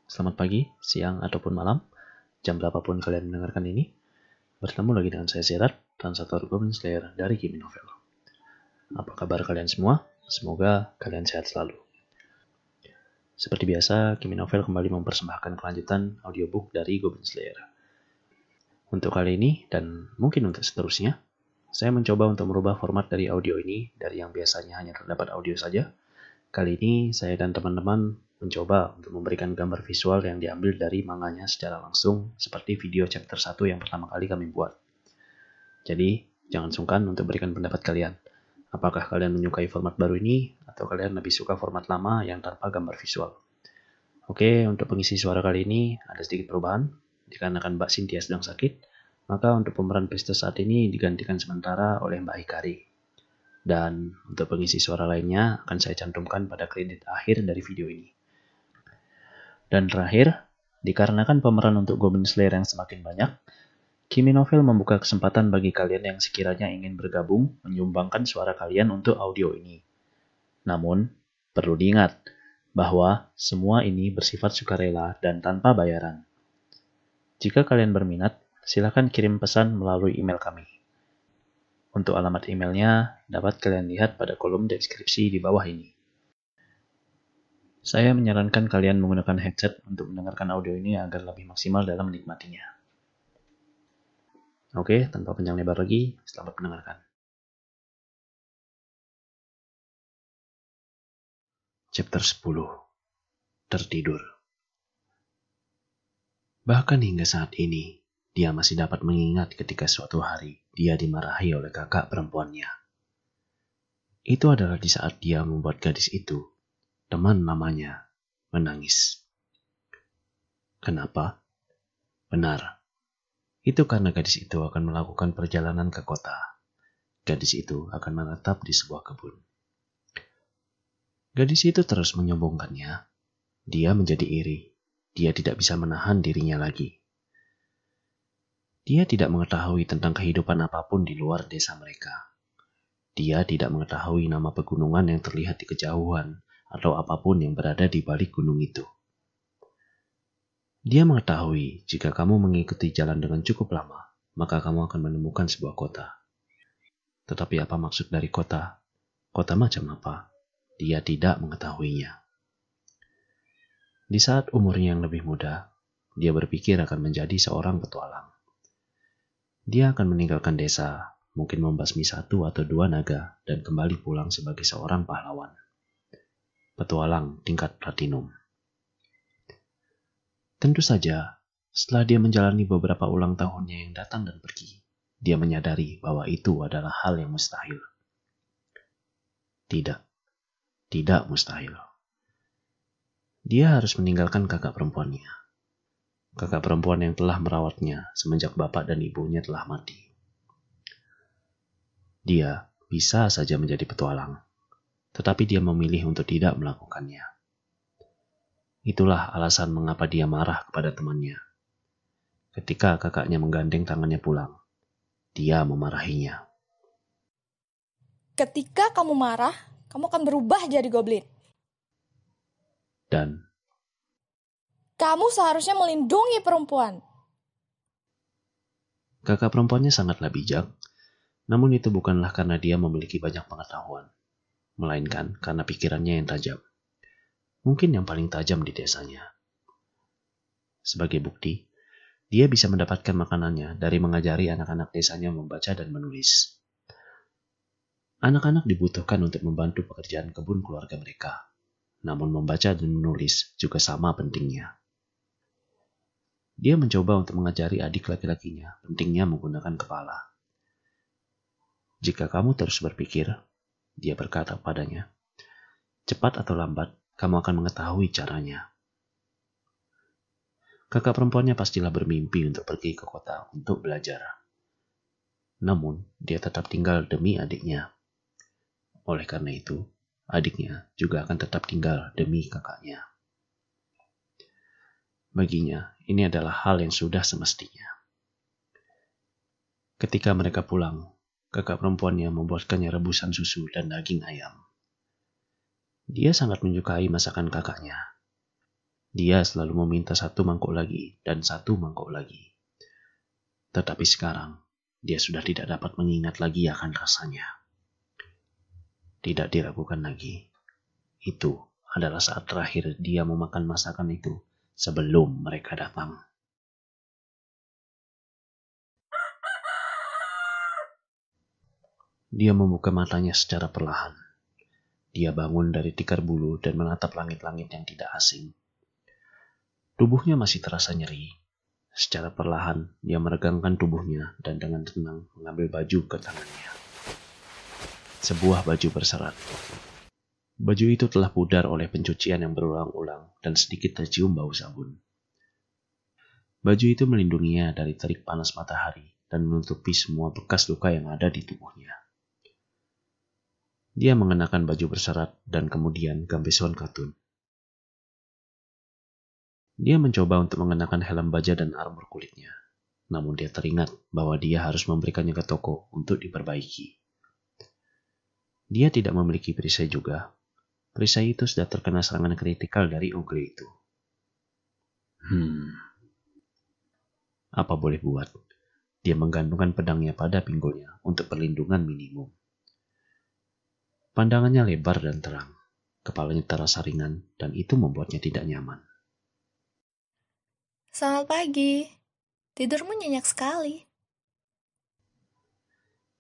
Selamat pagi, siang, ataupun malam, jam berapapun kalian mendengarkan ini. Bertemu lagi dengan saya Zerat, translator Goblin Slayer dari Kimi Novel. Apa kabar kalian semua? Semoga kalian sehat selalu. Seperti biasa, Kimi Novel kembali mempersembahkan kelanjutan audiobook dari Goblin Slayer. Untuk kali ini, dan mungkin untuk seterusnya, saya mencoba untuk merubah format dari audio ini dari yang biasanya hanya terdapat audio saja. Kali ini, saya dan teman-teman mencoba untuk memberikan gambar visual yang diambil dari manganya secara langsung seperti video chapter 1 yang pertama kali kami buat. Jadi, jangan sungkan untuk berikan pendapat kalian. Apakah kalian menyukai format baru ini atau kalian lebih suka format lama yang tanpa gambar visual? Oke, untuk pengisi suara kali ini ada sedikit perubahan. Dikarenakan Mbak Cynthia sedang sakit, maka untuk pemeran Priestess saat ini digantikan sementara oleh Mbak Hikari. Dan untuk pengisi suara lainnya akan saya cantumkan pada kredit akhir dari video ini. Dan terakhir, dikarenakan pemeran untuk Goblin Slayer yang semakin banyak, Kimi Novel membuka kesempatan bagi kalian yang sekiranya ingin bergabung menyumbangkan suara kalian untuk audio ini. Namun, perlu diingat bahwa semua ini bersifat sukarela dan tanpa bayaran. Jika kalian berminat, silakan kirim pesan melalui email kami. Untuk alamat emailnya dapat kalian lihat pada kolom deskripsi di bawah ini. Saya menyarankan kalian menggunakan headset untuk mendengarkan audio ini agar lebih maksimal dalam menikmatinya. Oke, tanpa panjang lebar lagi, selamat mendengarkan. Chapter 10. Tertidur. Bahkan hingga saat ini, dia masih dapat mengingat ketika suatu hari dia dimarahi oleh kakak perempuannya. Itu adalah di saat dia membuat gadis itu, teman namanya, menangis. Kenapa? Benar. Itu karena gadis itu akan melakukan perjalanan ke kota. Gadis itu akan menetap di sebuah kebun. Gadis itu terus menyombongkannya. Dia menjadi iri. Dia tidak bisa menahan dirinya lagi. Dia tidak mengetahui tentang kehidupan apapun di luar desa mereka. Dia tidak mengetahui nama pegunungan yang terlihat di kejauhan atau apapun yang berada di balik gunung itu. Dia mengetahui jika kamu mengikuti jalan dengan cukup lama, maka kamu akan menemukan sebuah kota. Tetapi apa maksud dari kota? Kota macam apa? Dia tidak mengetahuinya. Di saat umurnya yang lebih muda, dia berpikir akan menjadi seorang petualang. Dia akan meninggalkan desa, mungkin membasmi 1 atau 2 naga, dan kembali pulang sebagai seorang pahlawan. Petualang tingkat platinum. Tentu saja, setelah dia menjalani beberapa ulang tahunnya yang datang dan pergi, dia menyadari bahwa itu adalah hal yang mustahil. Tidak mustahil. Dia harus meninggalkan kakak perempuannya. Kakak perempuan yang telah merawatnya semenjak bapak dan ibunya telah mati. Dia bisa saja menjadi petualang, tetapi dia memilih untuk tidak melakukannya. Itulah alasan mengapa dia marah kepada temannya. Ketika kakaknya menggandeng tangannya pulang, dia memarahinya. Ketika kamu marah, kamu akan berubah jadi goblin. Dan Kamu seharusnya melindungi perempuan. kakak perempuannya sangatlah bijak, namun itu bukanlah karena dia memiliki banyak pengetahuan, melainkan karena pikirannya yang tajam. Mungkin yang paling tajam di desanya. Sebagai bukti, dia bisa mendapatkan makanannya dari mengajari anak-anak desanya membaca dan menulis. Anak-anak dibutuhkan untuk membantu pekerjaan kebun keluarga mereka, namun membaca dan menulis juga sama pentingnya. Dia mencoba untuk mengajari adik laki-lakinya pentingnya menggunakan kepala. Jika kamu terus berpikir, dia berkata padanya, cepat atau lambat, kamu akan mengetahui caranya. Kakak perempuannya pastilah bermimpi untuk pergi ke kota untuk belajar. Namun, dia tetap tinggal demi adiknya. Oleh karena itu, adiknya juga akan tetap tinggal demi kakaknya. Baginya, ini adalah hal yang sudah semestinya. Ketika mereka pulang, kakak perempuannya membuatkannya rebusan susu dan daging ayam. Dia sangat menyukai masakan kakaknya. Dia selalu meminta 1 mangkuk lagi dan 1 mangkuk lagi. Tetapi sekarang, dia sudah tidak dapat mengingat lagi akan rasanya. Tidak diragukan lagi. Itu adalah saat terakhir dia memakan masakan itu sebelum mereka datang. Dia membuka matanya secara perlahan. Dia bangun dari tikar bulu dan menatap langit-langit yang tidak asing. Tubuhnya masih terasa nyeri. Secara perlahan, dia meregangkan tubuhnya dan dengan tenang mengambil baju ke tangannya. Sebuah baju berserat. Baju itu telah pudar oleh pencucian yang berulang-ulang dan sedikit tercium bau sabun. Baju itu melindunginya dari terik panas matahari dan menutupi semua bekas luka yang ada di tubuhnya. Dia mengenakan baju berserat dan kemudian gambeson katun. Dia mencoba untuk mengenakan helm baja dan armor kulitnya. Namun dia teringat bahwa dia harus memberikannya ke toko untuk diperbaiki. Dia tidak memiliki perisai juga. Perisai itu sudah terkena serangan kritikal dari Ogle itu. Apa boleh buat? Dia menggantungkan pedangnya pada pinggulnya untuk perlindungan minimum. Pandangannya lebar dan terang. Kepalanya terasa ringan dan itu membuatnya tidak nyaman. Selamat pagi. Tidurmu nyenyak sekali.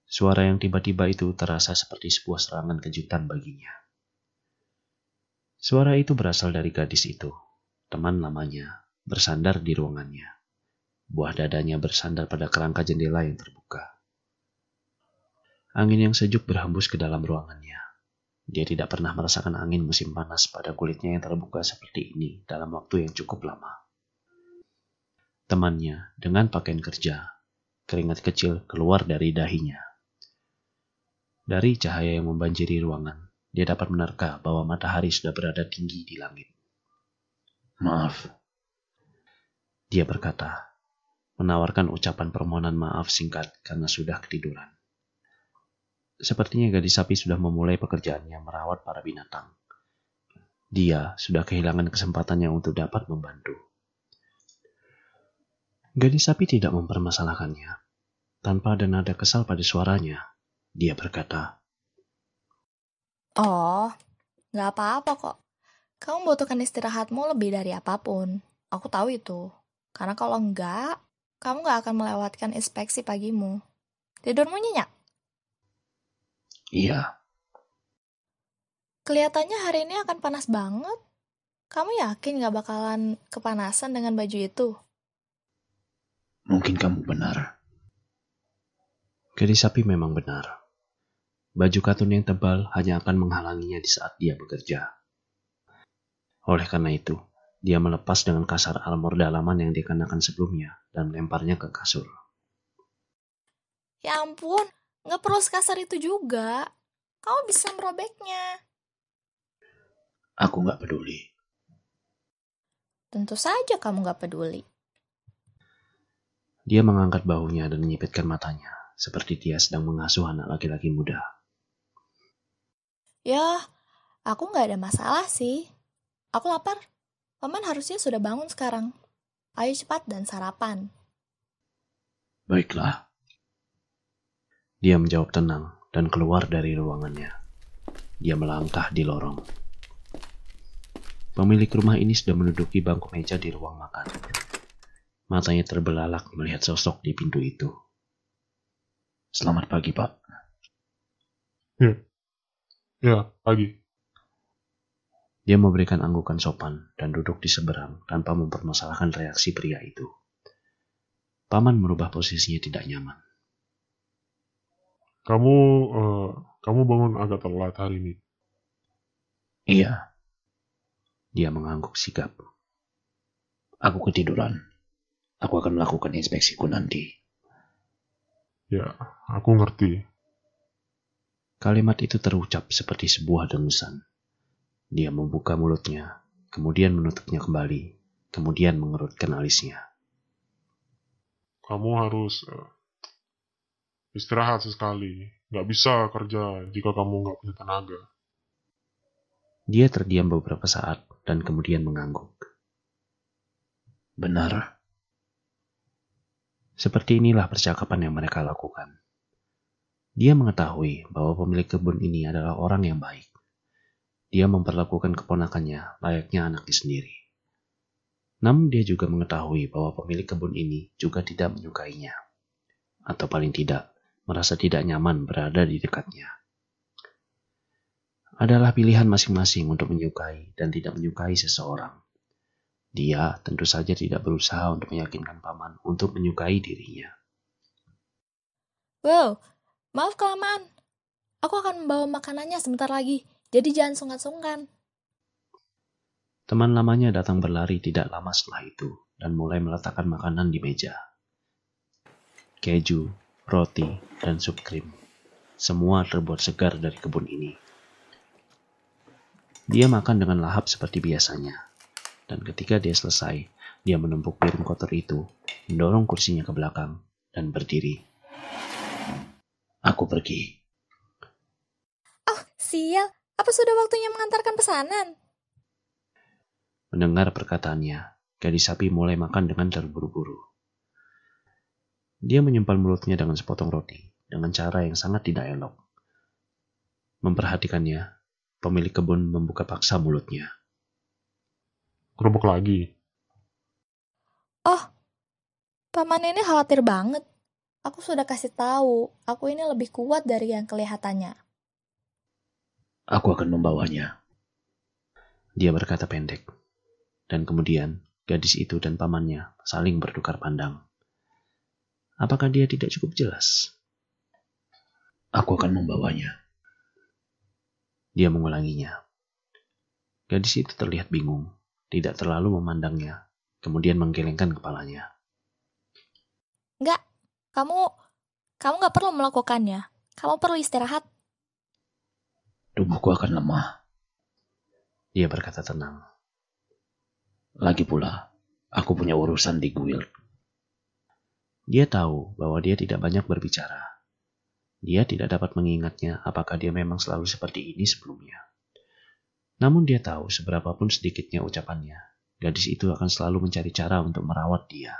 Suara yang tiba-tiba itu terasa seperti sebuah serangan kejutan baginya. Suara itu berasal dari gadis itu, teman lamanya, bersandar di ruangannya. Buah dadanya bersandar pada kerangka jendela yang terbuka. Angin yang sejuk berhembus ke dalam ruangannya. Dia tidak pernah merasakan angin musim panas pada kulitnya yang terbuka seperti ini dalam waktu yang cukup lama. Temannya, dengan pakaian kerja, keringat kecil keluar dari dahinya. Dari cahaya yang membanjiri ruangan, dia dapat menerka bahwa matahari sudah berada tinggi di langit. Maaf, Dia berkata, menawarkan ucapan permohonan maaf singkat karena sudah ketiduran. Sepertinya gadis sapi sudah memulai pekerjaannya merawat para binatang. Dia sudah kehilangan kesempatannya untuk dapat membantu. Gadis sapi tidak mempermasalahkannya. Tanpa ada nada kesal pada suaranya, dia berkata, Oh, nggak apa-apa kok. Kamu membutuhkan istirahatmu lebih dari apapun. Aku tahu itu. Karena kalau enggak, kamu nggak akan melewatkan inspeksi pagimu. Tidurmu nyenyak? iya, Kelihatannya hari ini akan panas banget. Kamu yakin nggak bakalan kepanasan dengan baju itu? mungkin kamu benar. gadis sapi memang benar. Baju katun yang tebal hanya akan menghalanginya di saat dia bekerja. Oleh karena itu, dia melepas dengan kasar armor dalaman yang dikenakan sebelumnya dan melemparnya ke kasur. Ya ampun, nggak perlu sekasar itu juga. Kamu bisa merobeknya. Aku nggak peduli. Tentu saja kamu nggak peduli. Dia mengangkat bahunya dan menyipitkan matanya, seperti dia sedang mengasuh anak laki-laki muda. Ya, aku nggak ada masalah sih. Aku lapar. Paman harusnya sudah bangun sekarang. Ayo cepat dan sarapan. Baiklah, Dia menjawab tenang dan keluar dari ruangannya. Dia melangkah di lorong. Pemilik rumah ini sudah menduduki bangku meja di ruang makan. Matanya terbelalak melihat sosok di pintu itu. selamat pagi, Pak. Ya, pagi. Dia memberikan anggukan sopan dan duduk di seberang tanpa mempermasalahkan reaksi pria itu. Paman merubah posisinya tidak nyaman. Kamu bangun agak telat hari ini. Iya, Dia mengangguk sigap. aku ketiduran. Aku akan melakukan inspeksiku nanti. Ya, aku ngerti. Kalimat itu terucap seperti sebuah dengusan. Dia membuka mulutnya, kemudian menutupnya kembali, kemudian mengerutkan alisnya. Kamu harus istirahat sesekali. Nggak bisa kerja jika kamu nggak punya tenaga. Dia terdiam beberapa saat dan kemudian mengangguk. Benar. Seperti inilah percakapan yang mereka lakukan. Dia mengetahui bahwa pemilik kebun ini adalah orang yang baik. Dia memperlakukan keponakannya layaknya anaknya sendiri. Namun dia juga mengetahui bahwa pemilik kebun ini juga tidak menyukainya. Atau paling tidak, merasa tidak nyaman berada di dekatnya. Adalah pilihan masing-masing untuk menyukai dan tidak menyukai seseorang. Dia tentu saja tidak berusaha untuk meyakinkan paman untuk menyukai dirinya. Wow, maaf kelamaan. Aku akan membawa makanannya sebentar lagi, jadi jangan sungkan-sungkan. Teman lamanya datang berlari tidak lama setelah itu dan mulai meletakkan makanan di meja. Keju, roti, dan sup krim. Semua terbuat segar dari kebun ini. Dia makan dengan lahap seperti biasanya. Dan ketika dia selesai, dia menumpuk piring kotor itu, mendorong kursinya ke belakang, dan berdiri. Aku pergi. Oh, sial. Apa sudah waktunya mengantarkan pesanan? Mendengar perkataannya, gadis sapi mulai makan dengan terburu-buru. Dia menyempal mulutnya dengan sepotong roti, dengan cara yang sangat tidak elok. Memperhatikannya, pemilik kebun membuka paksa mulutnya. Kerupuk lagi. Oh, paman ini khawatir banget. Aku sudah kasih tahu, aku ini lebih kuat dari yang kelihatannya. Aku akan membawanya. Dia berkata pendek. Dan kemudian, gadis itu dan pamannya saling bertukar pandang. Apakah dia tidak cukup jelas? Aku akan membawanya. Dia mengulanginya. Gadis itu terlihat bingung, tidak terlalu memandangnya, kemudian menggelengkan kepalanya. Enggak, kamu nggak perlu melakukannya. Kamu perlu istirahat. Tubuhku akan lemah. Dia berkata tenang. Lagi pula, aku punya urusan di guild. Dia tahu bahwa dia tidak banyak berbicara. Dia tidak dapat mengingatnya apakah dia memang selalu seperti ini sebelumnya. Namun dia tahu seberapapun sedikitnya ucapannya, gadis itu akan selalu mencari cara untuk merawat dia.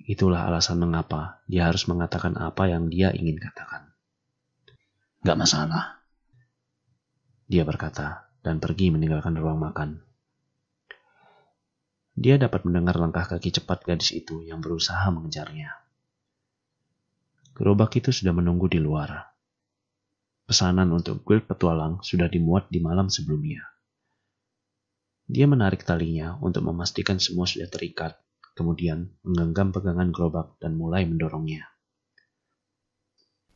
Itulah alasan mengapa dia harus mengatakan apa yang dia ingin katakan. Gak masalah. Dia berkata dan pergi meninggalkan ruang makan. Dia dapat mendengar langkah kaki cepat gadis itu yang berusaha mengejarnya. Gerobak itu sudah menunggu di luar. Pesanan untuk guild petualang sudah dimuat di malam sebelumnya. Dia menarik talinya untuk memastikan semua sudah terikat, kemudian menggenggam pegangan gerobak dan mulai mendorongnya.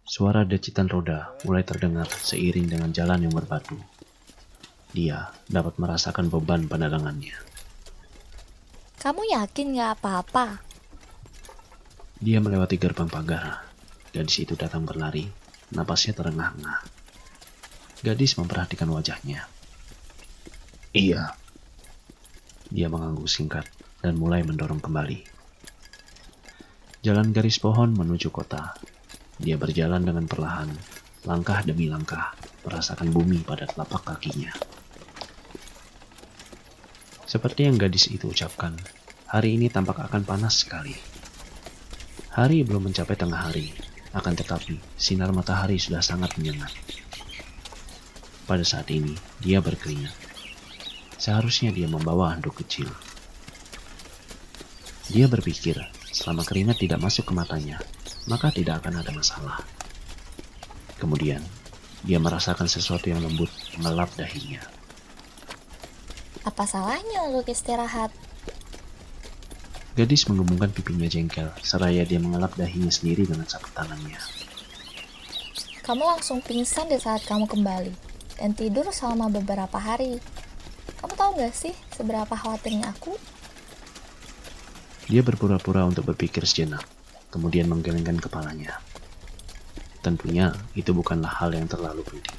Suara decitan roda mulai terdengar seiring dengan jalan yang berbatu. Dia dapat merasakan beban pada lengannya. Kamu yakin nggak apa-apa? Dia melewati gerbang pagar. Gadis itu datang berlari, napasnya terengah-engah. Gadis memperhatikan wajahnya. Iya. Dia mengangguk singkat dan mulai mendorong kembali. Jalan garis pohon menuju kota. Dia berjalan dengan perlahan, langkah demi langkah, merasakan bumi pada telapak kakinya. Seperti yang gadis itu ucapkan, hari ini tampak akan panas sekali. Hari belum mencapai tengah hari, akan tetapi sinar matahari sudah sangat menyengat. Pada saat ini, dia berkeringat. Seharusnya dia membawa handuk kecil. Dia berpikir, selama keringat tidak masuk ke matanya, maka tidak akan ada masalah. Kemudian, dia merasakan sesuatu yang lembut mengelap dahinya. Apa salahnya untuk istirahat? Gadis menggembungkan pipinya jengkel, seraya dia mengelap dahinya sendiri dengan sapu tangannya. Kamu langsung pingsan di saat kamu kembali, dan tidur selama beberapa hari. Kamu tahu gak sih seberapa khawatirnya aku? Dia berpura-pura untuk berpikir sejenak, kemudian menggelengkan kepalanya. Tentunya itu bukanlah hal yang terlalu penting.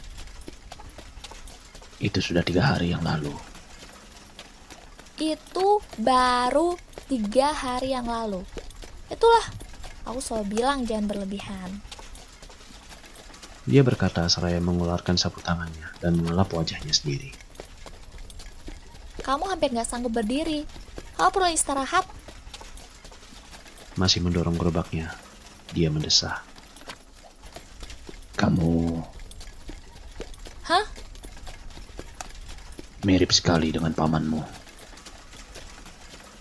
Itu sudah 3 hari yang lalu. Itu baru 3 hari yang lalu. Itulah, aku selalu bilang jangan berlebihan. Dia berkata seraya mengeluarkan sapu tangannya dan mengelap wajahnya sendiri. Kamu hampir gak sanggup berdiri. Kau perlu istirahat. Masih mendorong gerobaknya, dia mendesah. Kamu Hah? mirip sekali dengan pamanmu.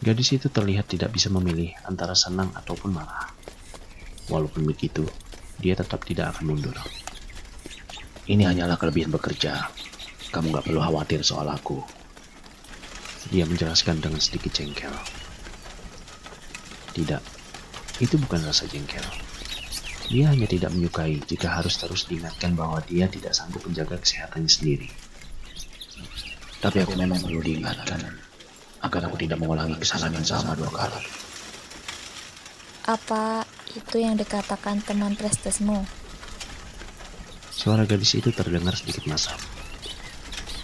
Gadis itu terlihat tidak bisa memilih antara senang ataupun marah. Walaupun begitu, dia tetap tidak akan mundur. Ini hanyalah kelebihan bekerja. Kamu gak perlu khawatir soal aku. Dia menjelaskan dengan sedikit jengkel. Tidak, itu bukan rasa jengkel. Dia hanya tidak menyukai jika harus terus diingatkan bahwa dia tidak sanggup menjaga kesehatannya sendiri. Tapi aku memang perlu diingatkan agar aku tidak mengulangi kesalahan yang sama 2 kali. Apa itu yang dikatakan teman prestesmu? Suara gadis itu terdengar sedikit masam.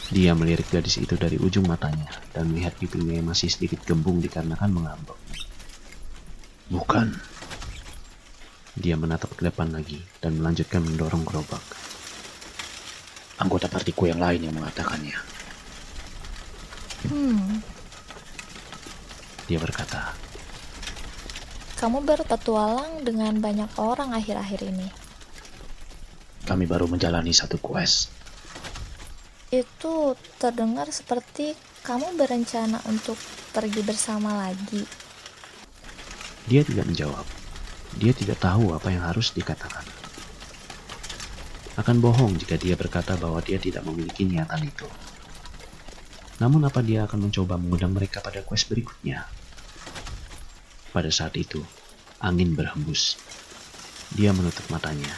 Dia melirik gadis itu dari ujung matanya dan melihat pipinya yang masih sedikit gembung dikarenakan mengambek. Bukan. Dia menatap ke depan lagi dan melanjutkan mendorong gerobak. Anggota partiku yang lain yang mengatakannya. Dia berkata, Kamu berpetualang dengan banyak orang akhir-akhir ini. Kami baru menjalani satu quest. Itu terdengar seperti kamu berencana untuk pergi bersama lagi. dia tidak menjawab. Dia tidak tahu apa yang harus dikatakan. Akan bohong jika dia berkata bahwa dia tidak memiliki niatan itu. Namun apa dia akan mencoba mengundang mereka pada quest berikutnya? Pada saat itu, angin berhembus. Dia menutup matanya,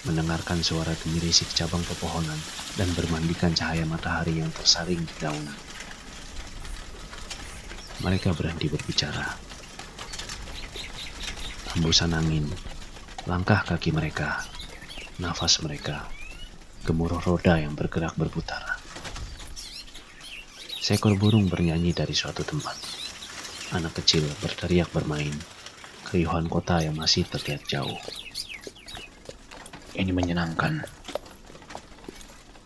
mendengarkan suara gemirisik cabang pepohonan dan bermandikan cahaya matahari yang tersaring di daunan. Mereka berhenti berbicara. Hembusan angin, langkah kaki mereka, nafas mereka, gemuruh roda yang bergerak berputar. Seekor burung bernyanyi dari suatu tempat. Anak kecil berteriak bermain. Keriuhan kota yang masih terlihat jauh. Ini menyenangkan.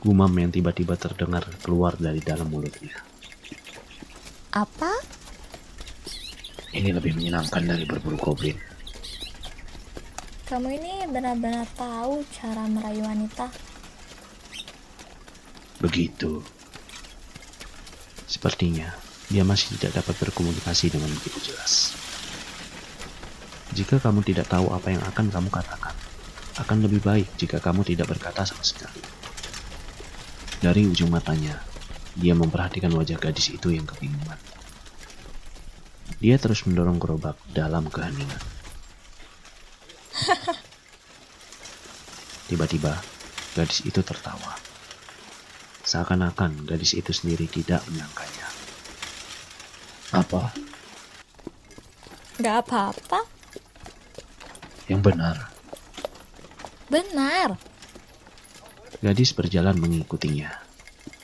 Gumam yang tiba-tiba terdengar keluar dari dalam mulutnya. Apa? Ini lebih menyenangkan dari berburu goblin. Kamu ini benar-benar tahu cara merayu wanita. Begitu. Sepertinya dia masih tidak dapat berkomunikasi dengan begitu jelas. Jika kamu tidak tahu apa yang akan kamu katakan, akan lebih baik jika kamu tidak berkata sama sekali. Dari ujung matanya, dia memperhatikan wajah gadis itu yang kebingungan. Dia terus mendorong gerobak dalam keheningan. Tiba-tiba, gadis itu tertawa. Seakan-akan gadis itu sendiri tidak menyangkanya. Apa? Gak apa-apa. Yang benar. Benar. Gadis berjalan mengikutinya,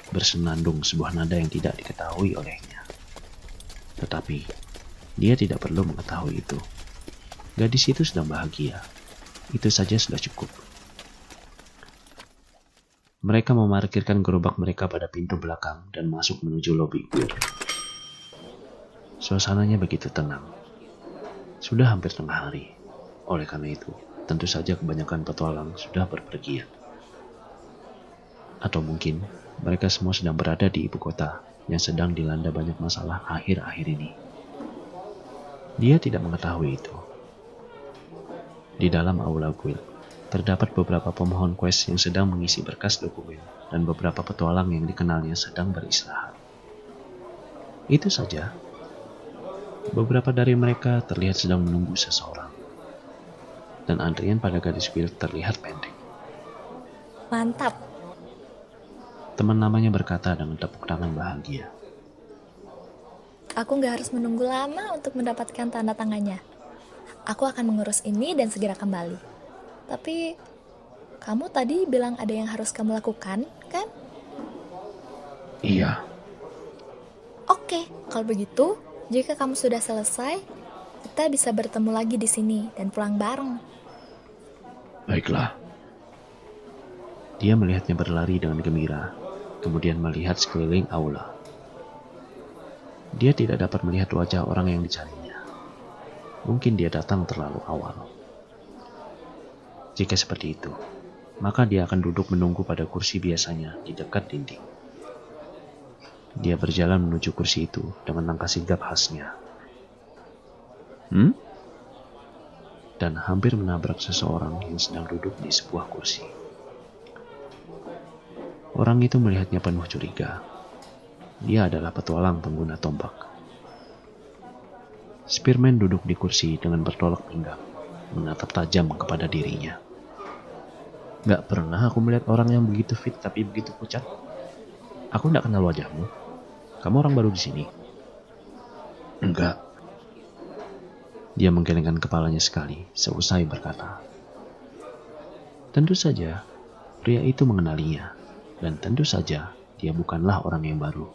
bersenandung sebuah nada yang tidak diketahui olehnya. Tetapi, dia tidak perlu mengetahui itu. Gadis itu sedang bahagia. Itu saja sudah cukup. Mereka memarkirkan gerobak mereka pada pintu belakang dan masuk menuju lobi guild. Suasananya begitu tenang. Sudah hampir tengah hari. Oleh karena itu, tentu saja kebanyakan petualang sudah berpergian. Atau mungkin mereka semua sedang berada di ibu kota yang sedang dilanda banyak masalah akhir-akhir ini. Dia tidak mengetahui itu. Di dalam aula guild, terdapat beberapa pemohon quest yang sedang mengisi berkas dokumen dan beberapa petualang yang dikenalnya sedang beristirahat. Itu saja. Beberapa dari mereka terlihat sedang menunggu seseorang. Dan antrian pada gadis guild terlihat pendek. Mantap. Teman namanya berkata dengan tepuk tangan bahagia. Aku gak harus menunggu lama untuk mendapatkan tanda tangannya. Aku akan mengurus ini dan segera kembali. Tapi, kamu tadi bilang ada yang harus kamu lakukan, kan? Iya. Oke, kalau begitu, jika kamu sudah selesai, kita bisa bertemu lagi di sini dan pulang bareng. Baiklah. Dia melihatnya berlari dengan gembira, kemudian melihat sekeliling aula. Dia tidak dapat melihat wajah orang yang dicarinya. Mungkin dia datang terlalu awal. Jika seperti itu, maka dia akan duduk menunggu pada kursi biasanya di dekat dinding. Dia berjalan menuju kursi itu dengan langkah sigap khasnya. Dan hampir menabrak seseorang yang sedang duduk di sebuah kursi. Orang itu melihatnya penuh curiga. Dia adalah petualang pengguna tombak. Spearman duduk di kursi dengan bertolak pinggang, menatap tajam kepada dirinya. Gak pernah aku melihat orang yang begitu fit tapi begitu pucat. Aku gak kenal wajahmu. Kamu orang baru di sini? Enggak. Dia menggelengkan kepalanya sekali seusai berkata. Tentu saja, pria itu mengenalinya. Dan tentu saja, dia bukanlah orang yang baru.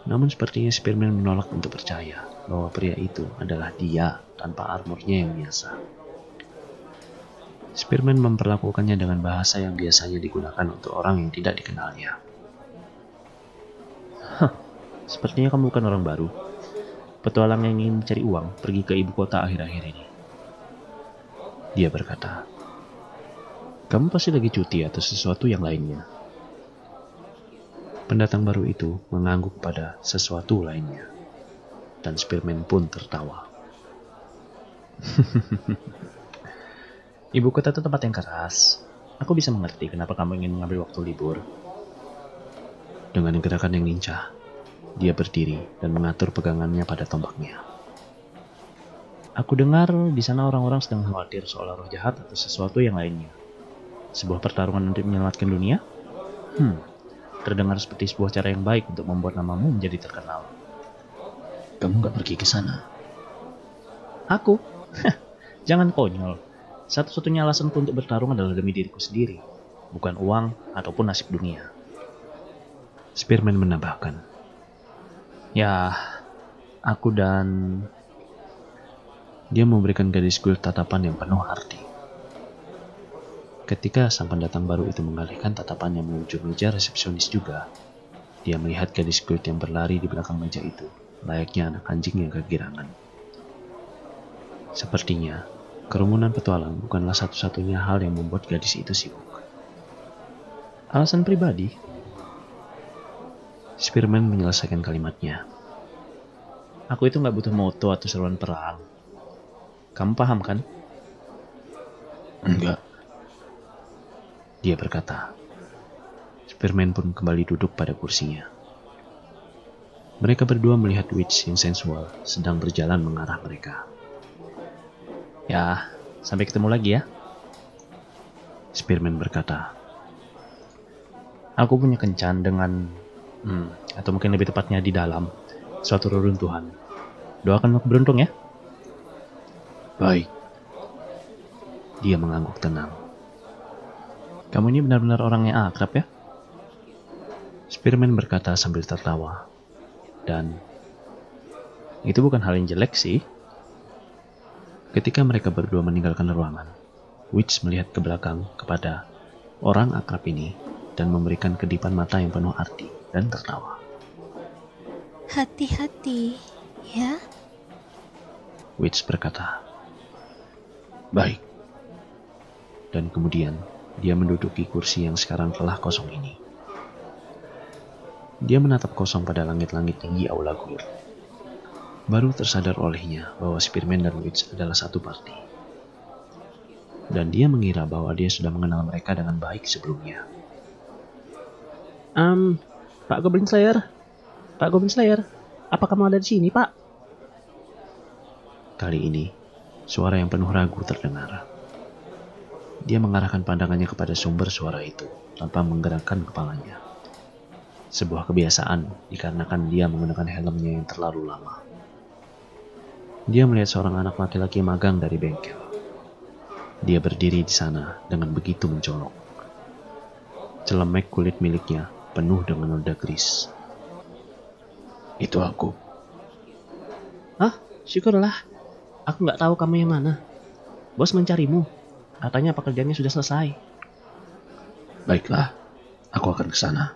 Namun sepertinya Spearman menolak untuk percaya bahwa pria itu adalah dia tanpa armornya yang biasa. Spearman memperlakukannya dengan bahasa yang biasanya digunakan untuk orang yang tidak dikenalnya. Sepertinya kamu bukan orang baru. Petualang yang ingin mencari uang pergi ke ibu kota akhir-akhir ini. Dia berkata, kamu pasti lagi cuti atau sesuatu yang lainnya. Pendatang baru itu mengangguk pada sesuatu lainnya. Dan Spearman pun tertawa. Ibu kota itu tempat yang keras. Aku bisa mengerti kenapa kamu ingin mengambil waktu libur. Dengan gerakan yang lincah, dia berdiri dan mengatur pegangannya pada tombaknya. Aku dengar di sana orang-orang sedang khawatir soal roh jahat atau sesuatu yang lainnya. Sebuah pertarungan untuk menyelamatkan dunia? Terdengar seperti sebuah cara yang baik untuk membuat namamu menjadi terkenal. Kamu gak pergi ke sana? Aku? Jangan konyol. Satu-satunya alasanku untuk bertarung adalah demi diriku sendiri, bukan uang ataupun nasib dunia. Spearman menambahkan. Ya, aku dan... Dia memberikan gadis kulit tatapan yang penuh arti. Ketika sang pendatang baru itu mengalihkan tatapannya menuju meja resepsionis juga, dia melihat gadis kulit yang berlari di belakang meja itu, layaknya anak anjing yang kegirangan. Sepertinya, kerumunan petualang bukanlah satu-satunya hal yang membuat gadis itu sibuk. Alasan pribadi? Spearman menyelesaikan kalimatnya. Aku itu gak butuh moto atau seruan perang. Kamu paham kan? Enggak. Dia berkata. Spearman pun kembali duduk pada kursinya. Mereka berdua melihat witch yang sensual sedang berjalan mengarah mereka. Ya, sampai ketemu lagi ya. Spearman berkata. Aku punya kencan dengan... atau mungkin lebih tepatnya di dalam suatu reruntuhan. Doakan aku beruntung ya. Baik. Dia mengangguk tenang. Kamu ini benar-benar orang yang akrab ya? Spearman berkata sambil tertawa. Dan itu bukan hal yang jelek sih. Ketika mereka berdua meninggalkan ruangan, Witch melihat ke belakang kepada orang akrab ini dan memberikan kedipan mata yang penuh arti dan tertawa. Hati-hati, ya? Witch berkata. Baik. Dan kemudian dia menduduki kursi yang sekarang telah kosong ini. Dia menatap kosong pada langit-langit tinggi aula Gur. Baru tersadar olehnya bahwa Spearman dan Witch adalah satu parti. Dan dia mengira bahwa dia sudah mengenal mereka dengan baik sebelumnya. Pak Goblin Slayer? Pak Goblin Slayer, apa kamu ada di sini, Pak? Kali ini, suara yang penuh ragu terdengar. Dia mengarahkan pandangannya kepada sumber suara itu tanpa menggerakkan kepalanya. Sebuah kebiasaan dikarenakan dia menggunakan helmnya yang terlalu lama. Dia melihat seorang anak laki-laki magang dari bengkel. Dia berdiri di sana dengan begitu mencolok. Celemek kulit miliknya penuh dengan noda gris. Itu aku. Ah, syukurlah. Aku nggak tahu kamu yang mana. Bos mencarimu. Katanya pekerjaannya sudah selesai. Baiklah, aku akan ke sana.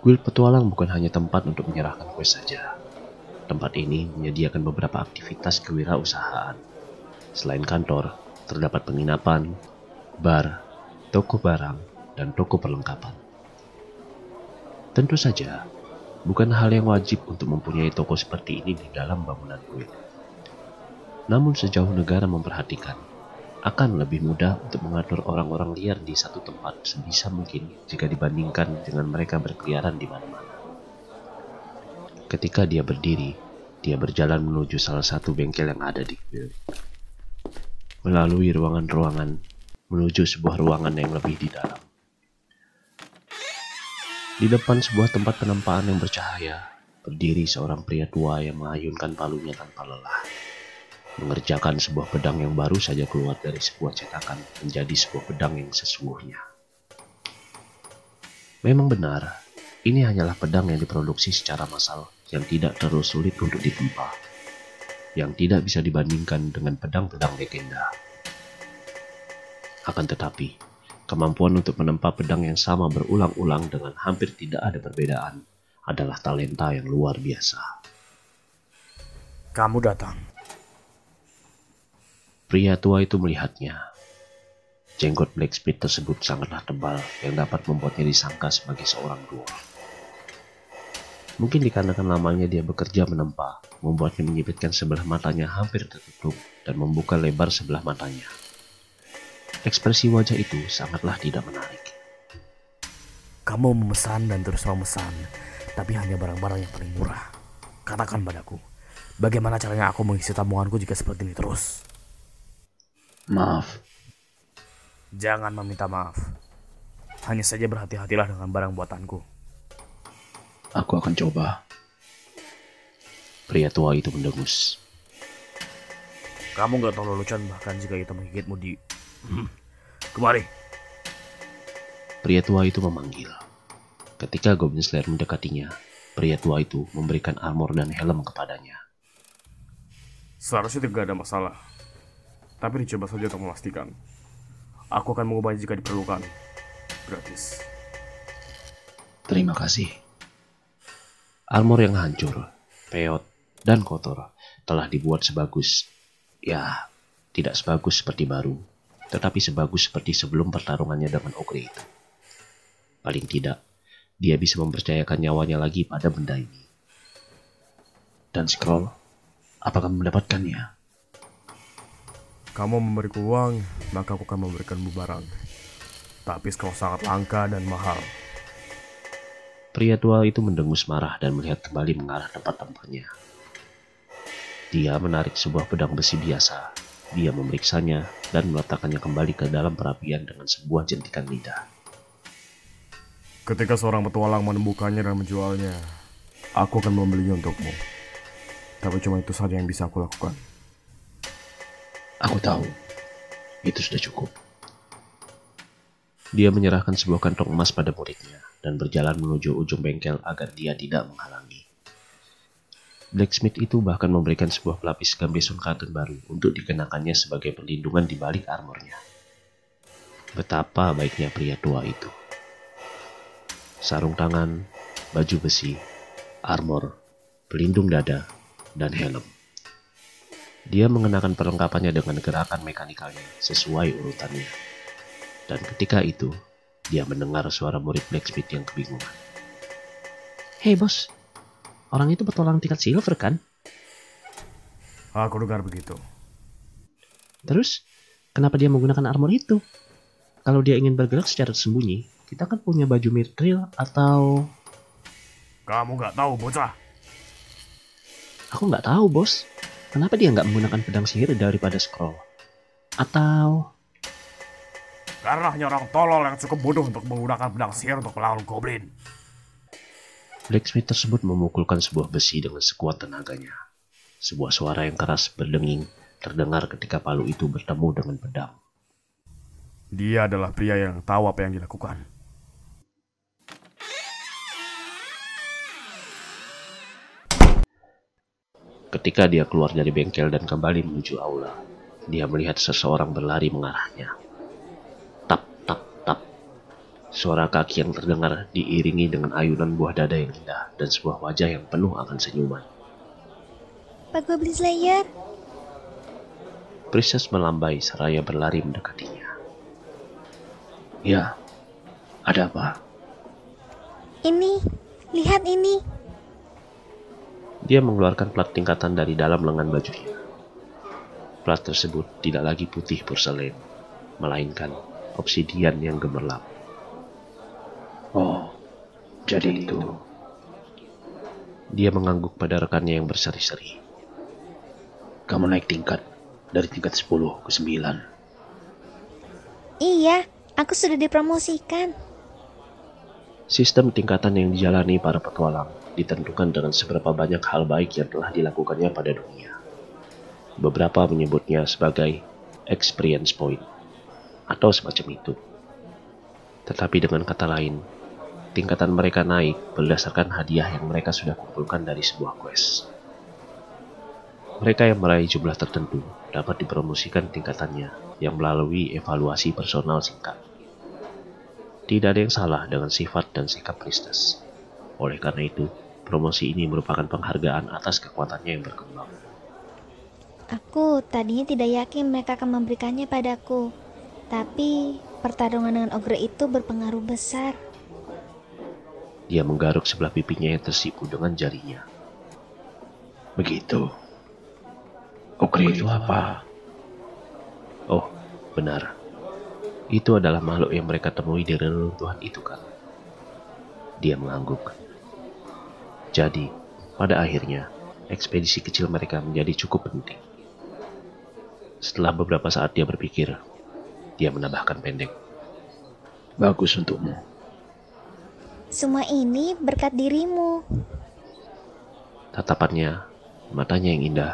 Guild petualang bukan hanya tempat untuk menyerahkan quest saja. Tempat ini menyediakan beberapa aktivitas kewirausahaan. Selain kantor, terdapat penginapan, bar, toko barang, dan toko perlengkapan. Tentu saja, bukan hal yang wajib untuk mempunyai toko seperti ini di dalam bangunan guild. Namun sejauh negara memperhatikan, akan lebih mudah untuk mengatur orang-orang liar di satu tempat sebisa mungkin jika dibandingkan dengan mereka berkeliaran di mana-mana. Ketika dia berdiri, dia berjalan menuju salah satu bengkel yang ada di guild. Melalui ruangan-ruangan, menuju sebuah ruangan yang lebih di dalam. Di depan sebuah tempat penempaan yang bercahaya, berdiri seorang pria tua yang mengayunkan palunya tanpa lelah. Mengerjakan sebuah pedang yang baru saja keluar dari sebuah cetakan menjadi sebuah pedang yang sesungguhnya. Memang benar, ini hanyalah pedang yang diproduksi secara massal yang tidak terlalu sulit untuk ditempa, yang tidak bisa dibandingkan dengan pedang-pedang legenda. Akan tetapi, kemampuan untuk menempa pedang yang sama berulang-ulang dengan hampir tidak ada perbedaan adalah talenta yang luar biasa. Kamu datang. Pria tua itu melihatnya. Jenggot blacksmith tersebut sangatlah tebal yang dapat membuatnya disangka sebagai seorang dwarf. Mungkin dikarenakan lamanya dia bekerja menempa, membuatnya menyipitkan sebelah matanya hampir tertutup dan membuka lebar sebelah matanya. Ekspresi wajah itu sangatlah tidak menarik. Kamu memesan dan terus memesan, tapi hanya barang-barang yang paling murah. Katakan padaku, bagaimana caranya aku mengisi tabunganku jika seperti ini terus? Maaf. Jangan meminta maaf. Hanya saja berhati-hatilah dengan barang buatanku. Aku akan coba. Pria tua itu mendengus. Kamu gak tahu lelucon bahkan jika itu menggigitmu di... Kemari. Pria tua itu memanggil. Ketika Goblin Slayer mendekatinya, pria tua itu memberikan armor dan helm kepadanya. Seharusnya tidak ada masalah. Tapi dicoba saja untuk memastikan. Aku akan mengubahnya jika diperlukan. Gratis. Terima kasih. Armor yang hancur, peot, dan kotor telah dibuat sebagus, ya, tidak sebagus seperti baru, tetapi sebagus seperti sebelum pertarungannya dengan ogre itu. Paling tidak, dia bisa mempercayakan nyawanya lagi pada benda ini. Dan scroll, apakah mendapatkannya? Kamu memberiku uang, maka aku akan memberikanmu barang. Tapi kalau sangat langka dan mahal. Pria tua itu mendengus marah dan melihat kembali mengarah tempat tempatnya. Dia menarik sebuah pedang besi biasa. Dia memeriksanya dan meletakkannya kembali ke dalam perapian dengan sebuah jentikan lidah. Ketika seorang petualang menemukannya dan menjualnya, aku akan membelinya untukmu. Tapi cuma itu saja yang bisa aku lakukan. Aku tahu, itu sudah cukup. Dia menyerahkan sebuah kantong emas pada muridnya dan berjalan menuju ujung bengkel agar dia tidak menghalangi. Blacksmith itu bahkan memberikan sebuah pelapis gambeson katun baru untuk dikenakannya sebagai perlindungan di balik armornya. Betapa baiknya pria tua itu. Sarung tangan, baju besi, armor, pelindung dada, dan helm. Dia mengenakan perlengkapannya dengan gerakan mekanikalnya sesuai urutannya. Dan ketika itu, dia mendengar suara murid blacksmith yang kebingungan. Hei bos, orang itu petualang tingkat silver kan? Aku dengar begitu. Terus, kenapa dia menggunakan armor itu? Kalau dia ingin bergerak secara sembunyi, kita kan punya baju mithril atau... Kamu gak tahu, bocah? Aku nggak tahu bos. Kenapa dia nggak menggunakan pedang sihir daripada scroll? Atau... Karena hanya orang tolol yang cukup bodoh untuk menggunakan pedang sihir untuk melawan goblin. Blacksmith tersebut memukulkan sebuah besi dengan sekuat tenaganya. Sebuah suara yang keras berdenging terdengar ketika palu itu bertemu dengan pedang. Dia adalah pria yang tahu apa yang dilakukan. Ketika dia keluar dari bengkel dan kembali menuju aula, dia melihat seseorang berlari mengarahnya. Tap, tap, tap. Suara kaki yang terdengar diiringi dengan ayunan buah dada yang indah dan sebuah wajah yang penuh akan senyuman. Pak Goblin Slayer. Princess melambai seraya berlari mendekatinya. Ya, ada apa? Ini, lihat ini. Dia mengeluarkan plat tingkatan dari dalam lengan bajunya. Plat tersebut tidak lagi putih porselen, melainkan obsidian yang gemerlap. Oh, jadi itu. Dia mengangguk pada rekannya yang berseri-seri. Kamu naik tingkat dari tingkat 10 ke 9. Iya, aku sudah dipromosikan. Sistem tingkatan yang dijalani para petualang ditentukan dengan seberapa banyak hal baik yang telah dilakukannya pada dunia. Beberapa menyebutnya sebagai experience point atau semacam itu. Tetapi dengan kata lain, tingkatan mereka naik berdasarkan hadiah yang mereka sudah kumpulkan dari sebuah quest. Mereka yang meraih jumlah tertentu dapat dipromosikan tingkatannya yang melalui evaluasi personal singkat. Tidak ada yang salah dengan sifat dan sikap Priestess. Oleh karena itu, promosi ini merupakan penghargaan atas kekuatannya yang berkembang. Aku tadinya tidak yakin mereka akan memberikannya padaku. Tapi pertarungan dengan ogre itu berpengaruh besar. Dia menggaruk sebelah pipinya yang tersipu dengan jarinya. Begitu. Ogre itu apa? Oh, benar. Itu adalah makhluk yang mereka temui di reruntuhan itu kan. Dia mengangguk. Jadi, pada akhirnya, ekspedisi kecil mereka menjadi cukup penting. Setelah beberapa saat dia berpikir, dia menambahkan pendek. Bagus untukmu. Semua ini berkat dirimu. Tatapannya, matanya yang indah,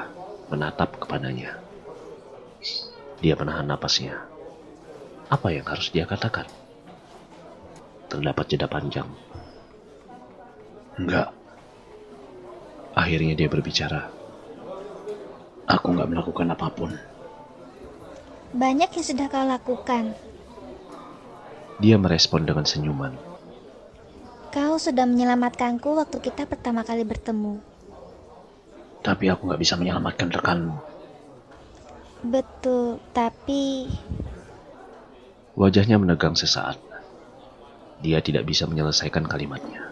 menatap kepadanya. Dia menahan napasnya. Apa yang harus dia katakan? Terdapat jeda panjang. Enggak, Akhirnya dia berbicara. aku nggak melakukan apapun. Banyak yang sudah kau lakukan. Dia merespon dengan senyuman. Kau sudah menyelamatkanku waktu kita pertama kali bertemu. Tapi aku nggak bisa menyelamatkan rekanmu. Betul, tapi Wajahnya menegang sesaat. Dia tidak bisa menyelesaikan kalimatnya.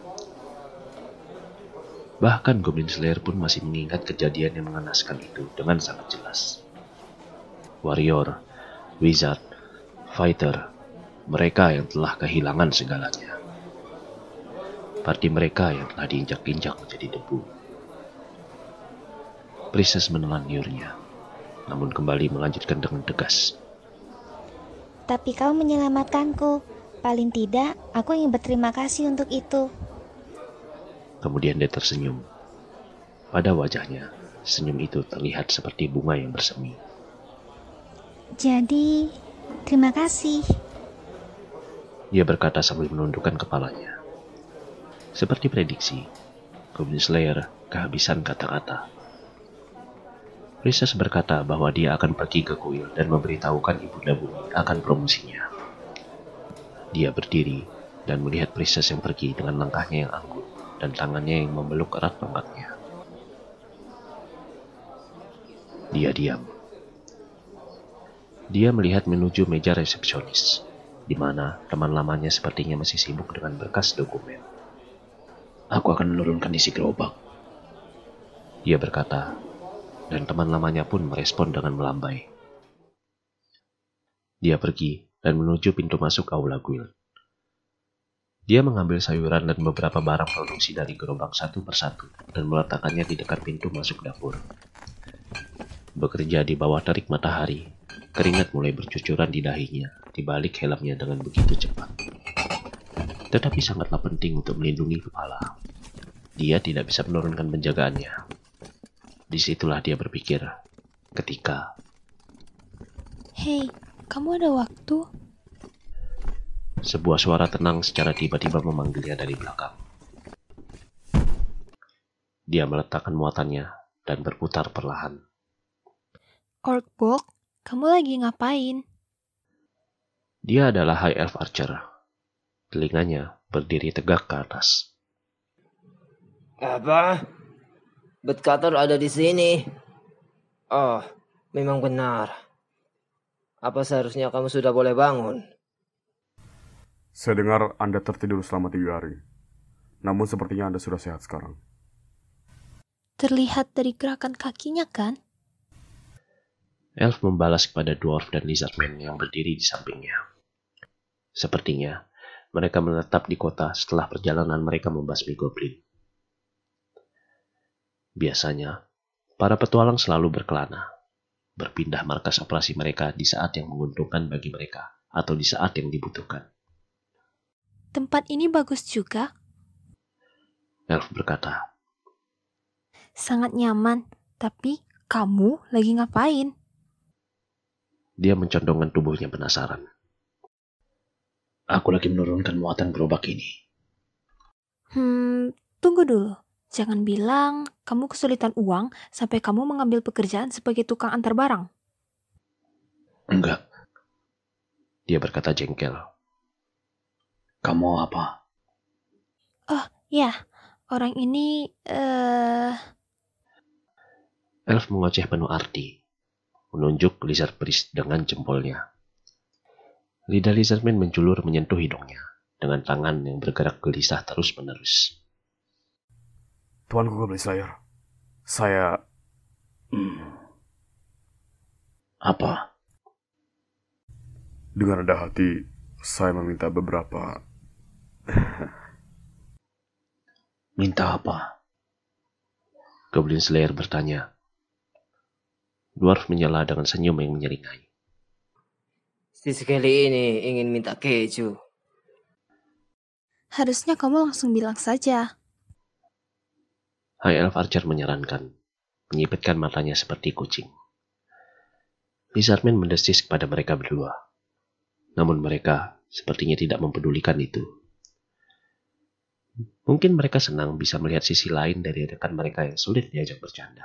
Bahkan Goblin Slayer pun masih mengingat kejadian yang mengenaskan itu dengan sangat jelas. Warrior, wizard, fighter, mereka yang telah kehilangan segalanya. Parti mereka yang telah diinjak-injak menjadi debu. Princess menelan liurnya, namun kembali melanjutkan dengan tegas. tapi kau menyelamatkanku. Paling tidak, aku ingin berterima kasih untuk itu. Kemudian dia tersenyum. Pada wajahnya, senyum itu terlihat seperti bunga yang bersemi. Jadi, terima kasih. Dia berkata sambil menundukkan kepalanya. Seperti prediksi, Goblin Slayer kehabisan kata-kata. Princess berkata bahwa dia akan pergi ke kuil dan memberitahukan Ibunda Bumi akan promosinya. Dia berdiri dan melihat Princess yang pergi dengan langkahnya yang anggun dan tangannya yang memeluk erat tongkatnya. Dia diam. Dia melihat menuju meja resepsionis, di mana teman lamanya sepertinya masih sibuk dengan berkas dokumen. Aku akan menurunkan isi gerobak. Dia berkata, dan teman lamanya pun merespon dengan melambai. Dia pergi dan menuju pintu masuk aula guild. Dia mengambil sayuran dan beberapa barang produksi dari gerobak satu persatu dan meletakkannya di dekat pintu masuk dapur. Bekerja di bawah terik matahari, keringat mulai bercucuran di dahinya di balik helmnya dengan begitu cepat. Tetapi sangatlah penting untuk melindungi kepala. Dia tidak bisa menurunkan penjagaannya. Disitulah dia berpikir, ketika Hei, kamu ada waktu? sebuah suara tenang secara tiba-tiba memanggilnya dari belakang. Dia meletakkan muatannya dan berputar perlahan. Orkbok, kamu lagi ngapain? Dia adalah High Elf Archer. Telinganya berdiri tegak ke atas. Apa? Bedkator ada di sini. Oh, memang benar. Apa seharusnya kamu sudah boleh bangun? Saya dengar Anda tertidur selama 3 hari. Namun sepertinya Anda sudah sehat sekarang. Terlihat dari gerakan kakinya kan? Elf membalas kepada Dwarf dan Lizardman yang berdiri di sampingnya. Sepertinya mereka menetap di kota setelah perjalanan mereka membasmi goblin. Biasanya, para petualang selalu berkelana, berpindah markas operasi mereka di saat yang menguntungkan bagi mereka atau di saat yang dibutuhkan. Tempat ini bagus juga. Elf berkata, Sangat nyaman, tapi kamu lagi ngapain? dia mencondongkan tubuhnya penasaran. Aku lagi menurunkan muatan gerobak ini. Tunggu dulu. Jangan bilang kamu kesulitan uang sampai kamu mengambil pekerjaan sebagai tukang antar barang. Enggak. Dia berkata jengkel. Kamu apa? Oh, ya. Orang ini, Elf mengoceh penuh arti, menunjuk Lizard Priest dengan jempolnya. Lidah Lizardman menjulur menyentuh hidungnya, dengan tangan yang bergerak gelisah terus-menerus. Tuanku Goblin Slayer, saya... Apa? Dengan rendah hati, saya meminta beberapa... Minta apa? Goblin Slayer bertanya. Dwarf menyela dengan senyum yang menyeringai. Si sekali ini ingin minta keju. harusnya kamu langsung bilang saja. High Elf Archer menyarankan, menyipitkan matanya seperti kucing. Lizardman mendesis kepada mereka berdua. Namun mereka sepertinya tidak mempedulikan itu. Mungkin mereka senang bisa melihat sisi lain dari rekan mereka yang sulit diajak bercanda.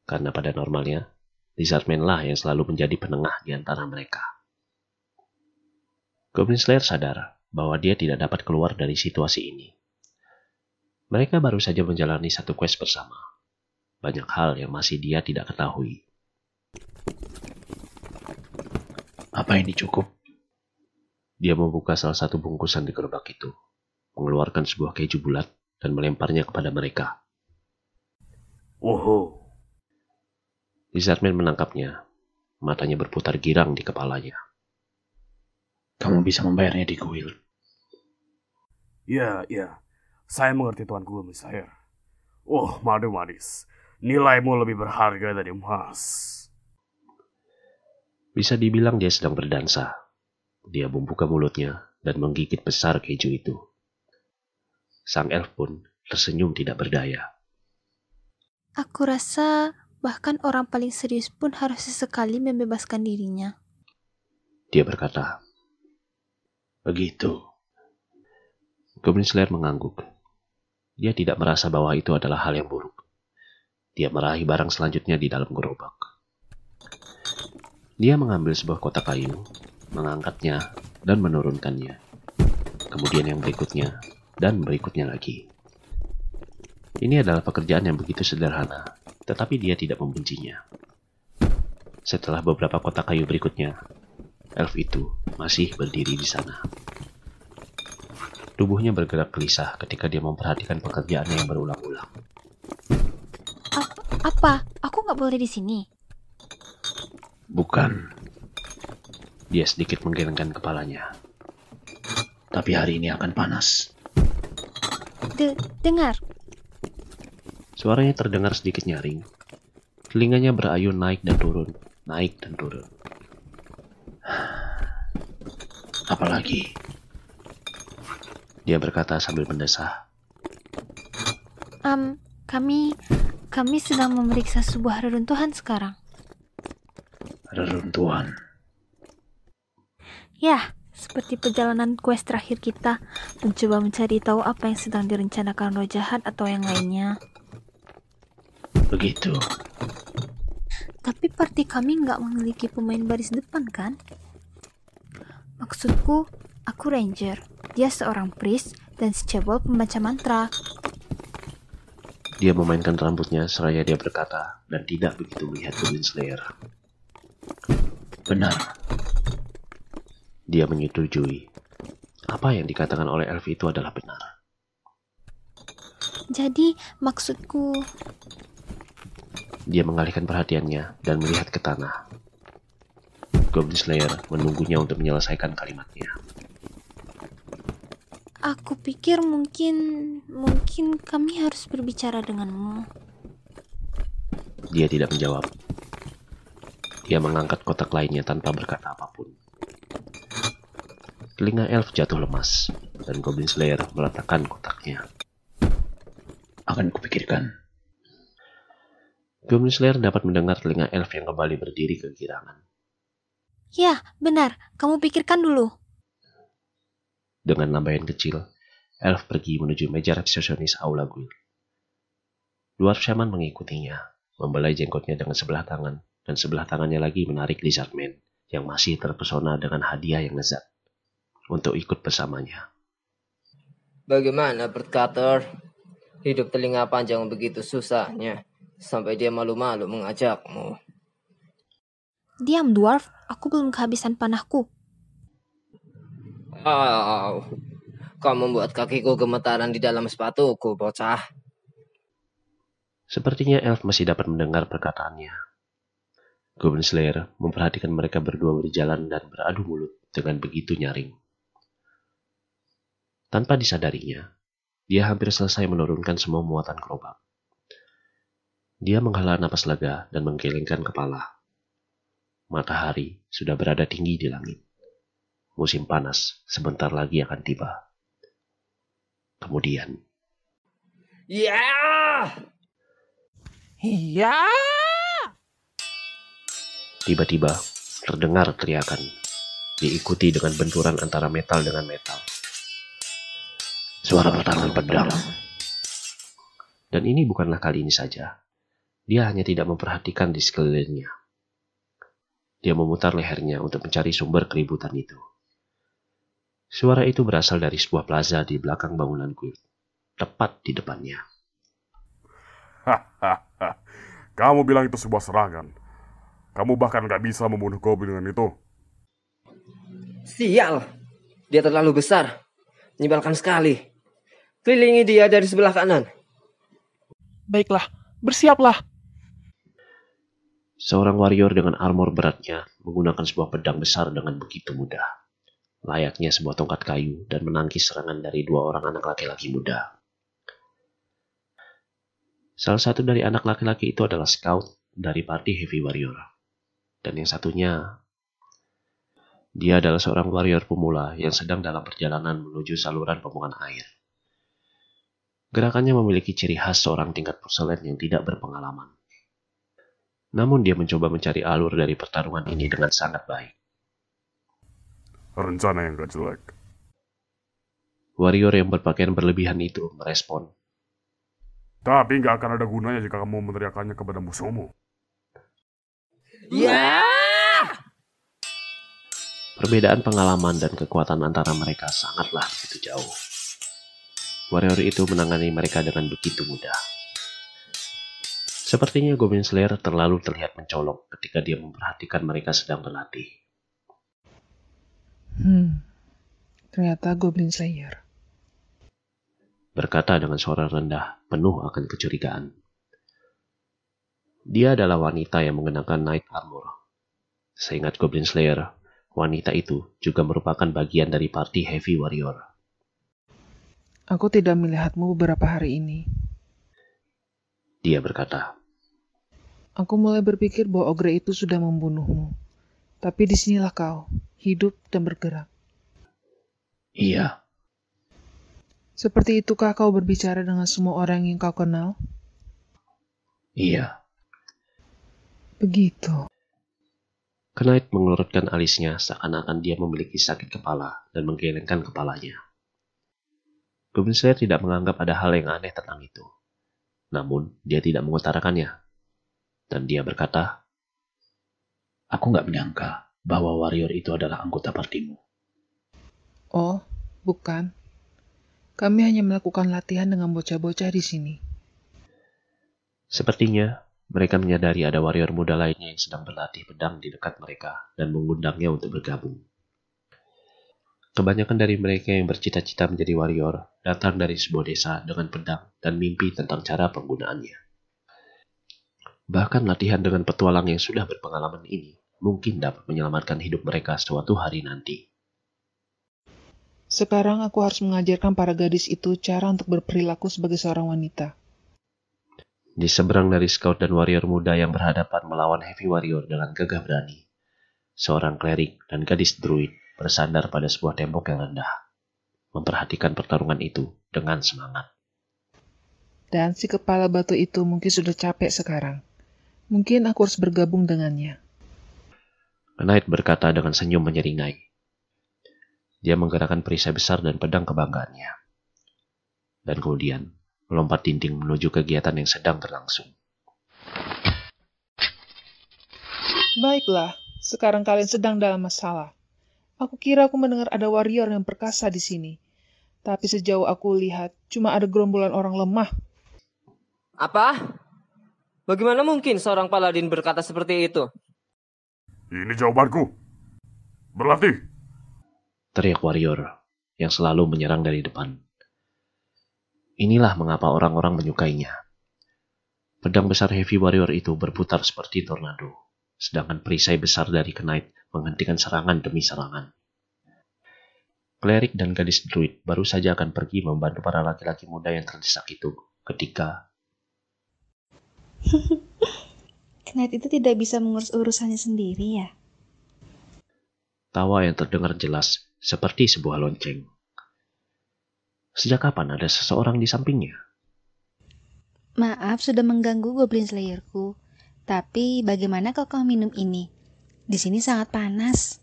Karena pada normalnya, Lizardman lah yang selalu menjadi penengah di antara mereka. Goblin Slayer sadar bahwa dia tidak dapat keluar dari situasi ini. Mereka baru saja menjalani satu quest bersama. Banyak hal yang masih dia tidak ketahui. Apa ini cukup? Dia membuka salah satu bungkusan di gerobak itu, mengeluarkan sebuah keju bulat dan melemparnya kepada mereka. Woho. Lizardman menangkapnya, matanya berputar girang di kepalanya. Kamu bisa membayarnya di guild. Ya. Saya mengerti Tuanku Goblin Slayer. Oh, madu manis. Nilaimu lebih berharga dari emas. Bisa dibilang dia sedang berdansa. Dia membuka mulutnya dan menggigit besar keju itu. Sang elf pun tersenyum tidak berdaya. Aku rasa bahkan orang paling serius pun harus sesekali membebaskan dirinya. Dia berkata, Begitu. Goblin Slayer mengangguk. Dia tidak merasa bahwa itu adalah hal yang buruk. Dia meraih barang selanjutnya di dalam gerobak. Dia mengambil sebuah kotak kayu, mengangkatnya, dan menurunkannya. Kemudian yang berikutnya, dan berikutnya lagi. Ini adalah pekerjaan yang begitu sederhana, tetapi dia tidak membencinya. Setelah beberapa kotak kayu berikutnya, elf itu masih berdiri di sana. Tubuhnya bergerak gelisah ketika dia memperhatikan pekerjaannya yang berulang-ulang. Apa? Aku nggak boleh di sini? Bukan. Dia sedikit menggelengkan kepalanya. Tapi hari ini akan panas. Dengar. Suaranya terdengar sedikit nyaring. Telinganya berayun naik dan turun, naik dan turun. Apalagi? Dia berkata sambil mendesah. Kami sedang memeriksa sebuah reruntuhan sekarang. Reruntuhan. Ya, seperti perjalanan quest terakhir kita, mencoba mencari tahu apa yang sedang direncanakan roh jahat atau yang lainnya. Begitu. Tapi party kami nggak memiliki pemain baris depan, kan? Maksudku, Aku ranger, dia seorang priest, dan si cebol pembaca mantra. Dia memainkan rambutnya seraya dia berkata dan tidak begitu melihat Goblin Slayer. Benar. Dia menyetujui. Apa yang dikatakan oleh elf itu adalah benar. Jadi, maksudku... Dia mengalihkan perhatiannya dan melihat ke tanah. Goblin Slayer menunggunya untuk menyelesaikan kalimatnya. Aku pikir mungkin kami harus berbicara denganmu. Dia tidak menjawab. Dia mengangkat kotak lainnya tanpa berkata apapun. Telinga elf jatuh lemas, dan Goblin Slayer meletakkan kotaknya. Akan kupikirkan. Goblin Slayer dapat mendengar telinga elf yang kembali berdiri kegirangan. Ya, benar. Kamu pikirkan dulu. Dengan lambaian kecil, elf pergi menuju meja resepsionis aula guild. Dwarf shaman mengikutinya, membelai jenggotnya dengan sebelah tangan, dan sebelah tangannya lagi menarik Lizardman yang masih terpesona dengan hadiah yang lezat untuk ikut bersamanya. Bagaimana, Bertcutter? Hidup telinga panjang begitu susahnya, sampai dia malu-malu mengajakmu. Diam, dwarf. Aku belum kehabisan panahku. Kau membuat kakiku gemetaran di dalam sepatuku, bocah. Sepertinya elf masih dapat mendengar perkataannya. Goblin Slayer memperhatikan mereka berdua berjalan dan beradu mulut dengan begitu nyaring. Tanpa disadarinya, dia hampir selesai menurunkan semua muatan gerobak. Dia menghela napas lega dan menggelengkan kepala. Matahari sudah berada tinggi di langit. Musim panas sebentar lagi akan tiba. Kemudian... Ya! Iya. Tiba-tiba terdengar teriakan, diikuti dengan benturan antara metal dengan metal. Suara pertarungan pedang. Dan ini bukanlah kali ini saja. Dia hanya tidak memperhatikan di sekelilingnya. Dia memutar lehernya untuk mencari sumber keributan itu. Suara itu berasal dari sebuah plaza di belakang bangunan guild, tepat di depannya. Kamu bilang itu sebuah serangan. Kamu bahkan gak bisa membunuh goblin dengan itu. Sial! Dia terlalu besar. Menyebalkan sekali. Kelilingi dia dari sebelah kanan. Baiklah, bersiaplah. Seorang warrior dengan armor beratnya menggunakan sebuah pedang besar dengan begitu mudah. Layaknya sebuah tongkat kayu dan menangkis serangan dari dua orang anak laki-laki muda. Salah satu dari anak laki-laki itu adalah scout dari party Heavy Warrior. Dan yang satunya, dia adalah seorang warrior pemula yang sedang dalam perjalanan menuju saluran pembuangan air. Gerakannya memiliki ciri khas seorang tingkat perselen yang tidak berpengalaman. Namun dia mencoba mencari alur dari pertarungan ini dengan sangat baik. Rencana yang gak jelek. Warrior yang berpakaian berlebihan itu merespon. Tapi gak akan ada gunanya jika kamu meneriakannya kepada musuhmu. Ya! Perbedaan pengalaman dan kekuatan antara mereka sangatlah begitu jauh. Warrior itu menangani mereka dengan begitu mudah. Sepertinya Goblin Slayer terlalu terlihat mencolok ketika dia memperhatikan mereka sedang berlatih. Ternyata Goblin Slayer. Berkata dengan suara rendah, penuh akan kecurigaan. Dia adalah wanita yang mengenakan knight armor. Seingat Goblin Slayer, wanita itu juga merupakan bagian dari party Heavy Warrior. Aku tidak melihatmu beberapa hari ini. Dia berkata. Aku mulai berpikir bahwa ogre itu sudah membunuhmu. Tapi disinilah kau, hidup dan bergerak. Iya. Seperti itukah kau berbicara dengan semua orang yang kau kenal? Iya. Begitu. Knight mengelurutkan alisnya seakan-akan dia memiliki sakit kepala dan menggelengkan kepalanya. Goblin Slayer tidak menganggap ada hal yang aneh tentang itu. Namun, dia tidak mengutarakannya. Dan dia berkata, Aku nggak menyangka bahwa warrior itu adalah anggota partimu. Oh, bukan. Kami hanya melakukan latihan dengan bocah-bocah di sini. Sepertinya mereka menyadari ada warrior muda lainnya yang sedang berlatih pedang di dekat mereka dan mengundangnya untuk bergabung. Kebanyakan dari mereka yang bercita-cita menjadi warrior datang dari sebuah desa dengan pedang dan mimpi tentang cara penggunaannya. Bahkan latihan dengan petualang yang sudah berpengalaman ini mungkin dapat menyelamatkan hidup mereka suatu hari nanti. Sekarang aku harus mengajarkan para gadis itu cara untuk berperilaku sebagai seorang wanita. Di seberang dari scout dan warrior muda yang berhadapan melawan heavy warrior dengan gagah berani, seorang klerik dan gadis druid bersandar pada sebuah tembok yang rendah, memperhatikan pertarungan itu dengan semangat. Dan si kepala batu itu mungkin sudah capek sekarang. Mungkin aku harus bergabung dengannya. Knight berkata dengan senyum menyeringai. Dia menggerakkan perisai besar dan pedang kebanggaannya. Dan kemudian melompat dinding menuju kegiatan yang sedang berlangsung. Baiklah, sekarang kalian sedang dalam masalah. Aku kira aku mendengar ada warrior yang perkasa di sini. Tapi sejauh aku lihat, cuma ada gerombolan orang lemah. Apa? Bagaimana mungkin seorang paladin berkata seperti itu? Ini jawabanku. Berlatih. Teriak warrior yang selalu menyerang dari depan. Inilah mengapa orang-orang menyukainya. Pedang besar heavy warrior itu berputar seperti tornado, sedangkan perisai besar dari Knight menghentikan serangan demi serangan. Klerik dan gadis druid baru saja akan pergi membantu para laki-laki muda yang terdesak itu ketika Knight itu tidak bisa mengurus urusannya sendiri ya? tawa yang terdengar jelas seperti sebuah lonceng. Sejak kapan ada seseorang di sampingnya? Maaf sudah mengganggu Goblin Slayerku. Tapi bagaimana kalau kau minum ini? Di sini sangat panas.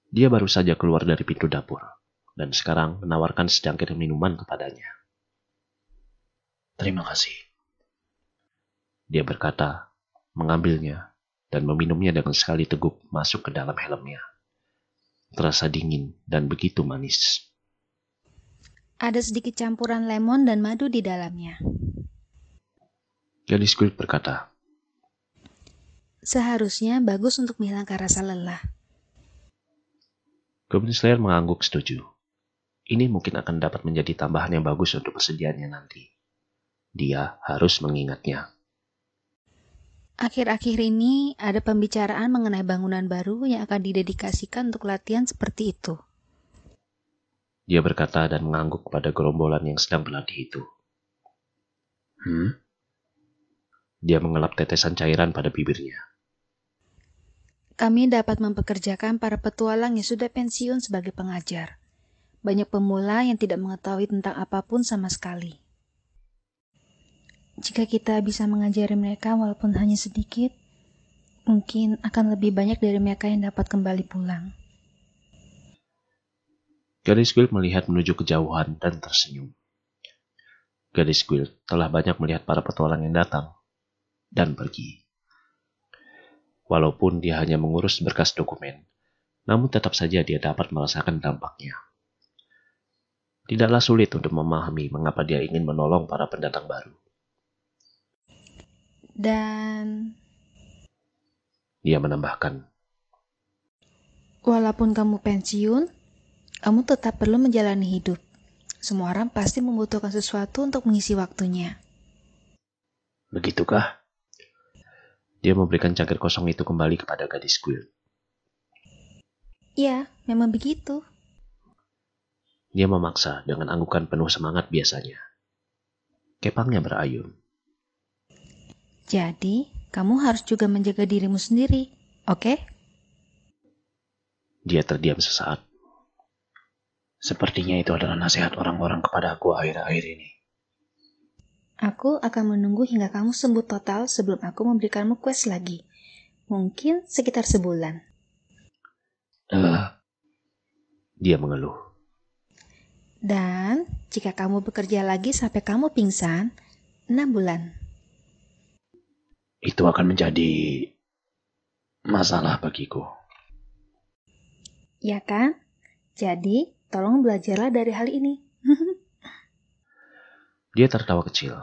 Dia baru saja keluar dari pintu dapur, dan sekarang menawarkan secangkir minuman kepadanya. Terima kasih. Dia berkata, mengambilnya, dan meminumnya dengan sekali teguk masuk ke dalam helmnya. Terasa dingin dan begitu manis. Ada sedikit campuran lemon dan madu di dalamnya. Gadis kulit berkata, Seharusnya bagus untuk menghilangkan rasa lelah. Goblin Slayer mengangguk setuju. Ini mungkin akan dapat menjadi tambahan yang bagus untuk persediaannya nanti. Dia harus mengingatnya. Akhir-akhir ini ada pembicaraan mengenai bangunan baru yang akan didedikasikan untuk latihan seperti itu. Dia berkata dan mengangguk pada gerombolan yang sedang berlatih itu. Dia mengelap tetesan cairan pada bibirnya. Kami dapat mempekerjakan para petualang yang sudah pensiun sebagai pengajar. Banyak pemula yang tidak mengetahui tentang apapun sama sekali. Jika kita bisa mengajari mereka walaupun hanya sedikit, mungkin akan lebih banyak dari mereka yang dapat kembali pulang. Gadis Guild melihat menuju kejauhan dan tersenyum. Gadis Guild telah banyak melihat para petualang yang datang dan pergi. Walaupun dia hanya mengurus berkas dokumen, namun tetap saja dia dapat merasakan dampaknya. Tidaklah sulit untuk memahami mengapa dia ingin menolong para pendatang baru. Dan Dia menambahkan, walaupun kamu pensiun, kamu tetap perlu menjalani hidup. Semua orang pasti membutuhkan sesuatu untuk mengisi waktunya. Begitukah? Dia memberikan cangkir kosong itu kembali kepada gadis Guild. Ya, memang begitu. Dia memaksa dengan anggukan penuh semangat biasanya. Kepangnya berayun. Jadi, kamu harus juga menjaga dirimu sendiri, oke? Dia terdiam sesaat. Sepertinya itu adalah nasihat orang-orang kepada aku akhir-akhir ini. Aku akan menunggu hingga kamu sembuh total sebelum aku memberikanmu quest lagi. Mungkin sekitar sebulan. Dia mengeluh. Dan jika kamu bekerja lagi sampai kamu pingsan, 6 bulan. Itu akan menjadi masalah bagiku. Ya kan? Jadi, tolong belajarlah dari hal ini. Dia tertawa kecil.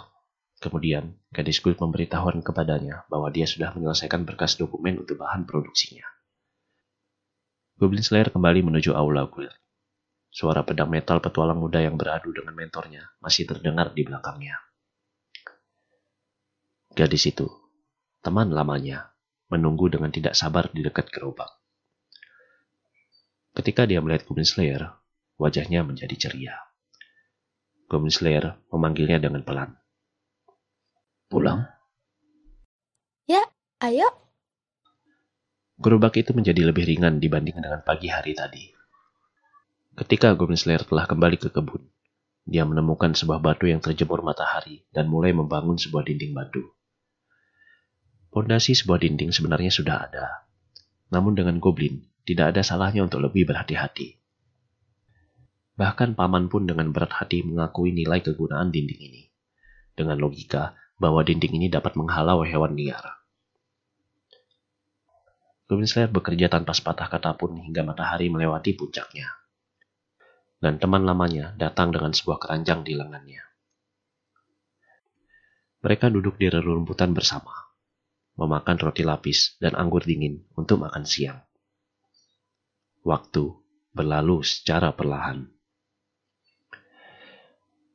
Kemudian, gadis kulit memberitahukan kepadanya bahwa dia sudah menyelesaikan berkas dokumen untuk bahan produksinya. Goblin Slayer kembali menuju aula guild. Suara pedang metal petualang muda yang beradu dengan mentornya masih terdengar di belakangnya. Gadis itu, teman lamanya, menunggu dengan tidak sabar di dekat gerobak. Ketika dia melihat Goblin Slayer, wajahnya menjadi ceria. Goblin Slayer memanggilnya dengan pelan. Pulang? Ya, ayo. Gerobak itu menjadi lebih ringan dibanding dengan pagi hari tadi. Ketika Goblin Slayer telah kembali ke kebun, dia menemukan sebuah batu yang terjemur matahari dan mulai membangun sebuah dinding batu. Pondasi sebuah dinding sebenarnya sudah ada, namun dengan Goblin tidak ada salahnya untuk lebih berhati-hati. Bahkan paman pun dengan berat hati mengakui nilai kegunaan dinding ini, dengan logika bahwa dinding ini dapat menghalau hewan liar. Goblin Slayer bekerja tanpa sepatah kata pun hingga matahari melewati puncaknya. Dan teman lamanya datang dengan sebuah keranjang di lengannya. Mereka duduk di rerumputan bersama, memakan roti lapis dan anggur dingin untuk makan siang. Waktu berlalu secara perlahan.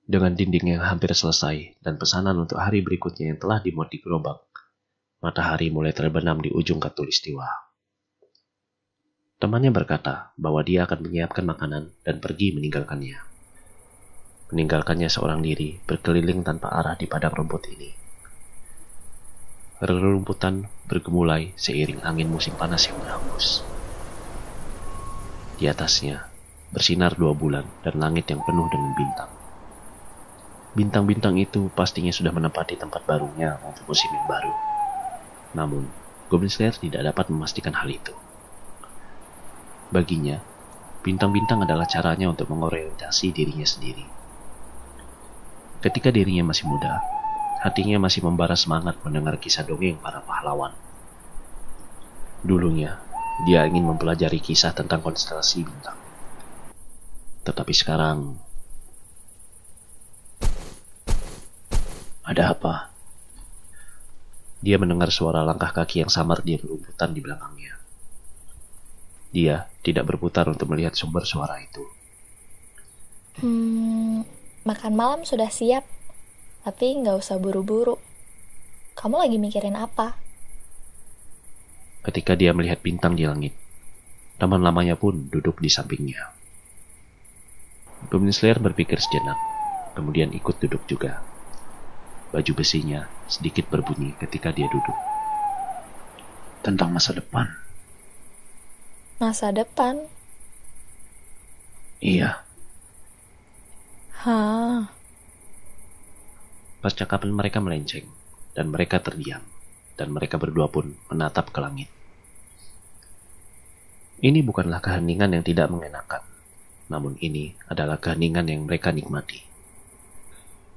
Dengan dinding yang hampir selesai dan pesanan untuk hari berikutnya yang telah dimuat di gerobak, matahari mulai terbenam di ujung khatulistiwa. Temannya berkata bahwa dia akan menyiapkan makanan dan pergi meninggalkannya. Meninggalkannya seorang diri berkeliling tanpa arah di padang rumput ini. Rerumputan bergemulai seiring angin musim panas yang berhembus. Di atasnya bersinar 2 bulan dan langit yang penuh dengan bintang. Bintang-bintang itu pastinya sudah menempati tempat barunya untuk musim yang baru. Namun, Goblin Slayer tidak dapat memastikan hal itu. Baginya, bintang-bintang adalah caranya untuk mengorientasi dirinya sendiri. Ketika dirinya masih muda, hatinya masih membara semangat mendengar kisah dongeng para pahlawan. Dulunya, dia ingin mempelajari kisah tentang konstelasi bintang. Tetapi sekarang, ada apa? Dia mendengar suara langkah kaki yang samar di rerumputan di belakangnya. Dia tidak berputar untuk melihat sumber suara itu. Makan malam sudah siap, tapi nggak usah buru-buru. Kamu lagi mikirin apa? Ketika dia melihat bintang di langit, teman lamanya pun duduk di sampingnya. Goblin Slayer berpikir sejenak, kemudian ikut duduk juga. Baju besinya sedikit berbunyi ketika dia duduk. Tentang masa depan. Masa depan? Iya. Hah? Percakapan mereka melenceng, dan mereka terdiam, dan mereka berdua pun menatap ke langit. Ini bukanlah keheningan yang tidak mengenakan, namun ini adalah keheningan yang mereka nikmati.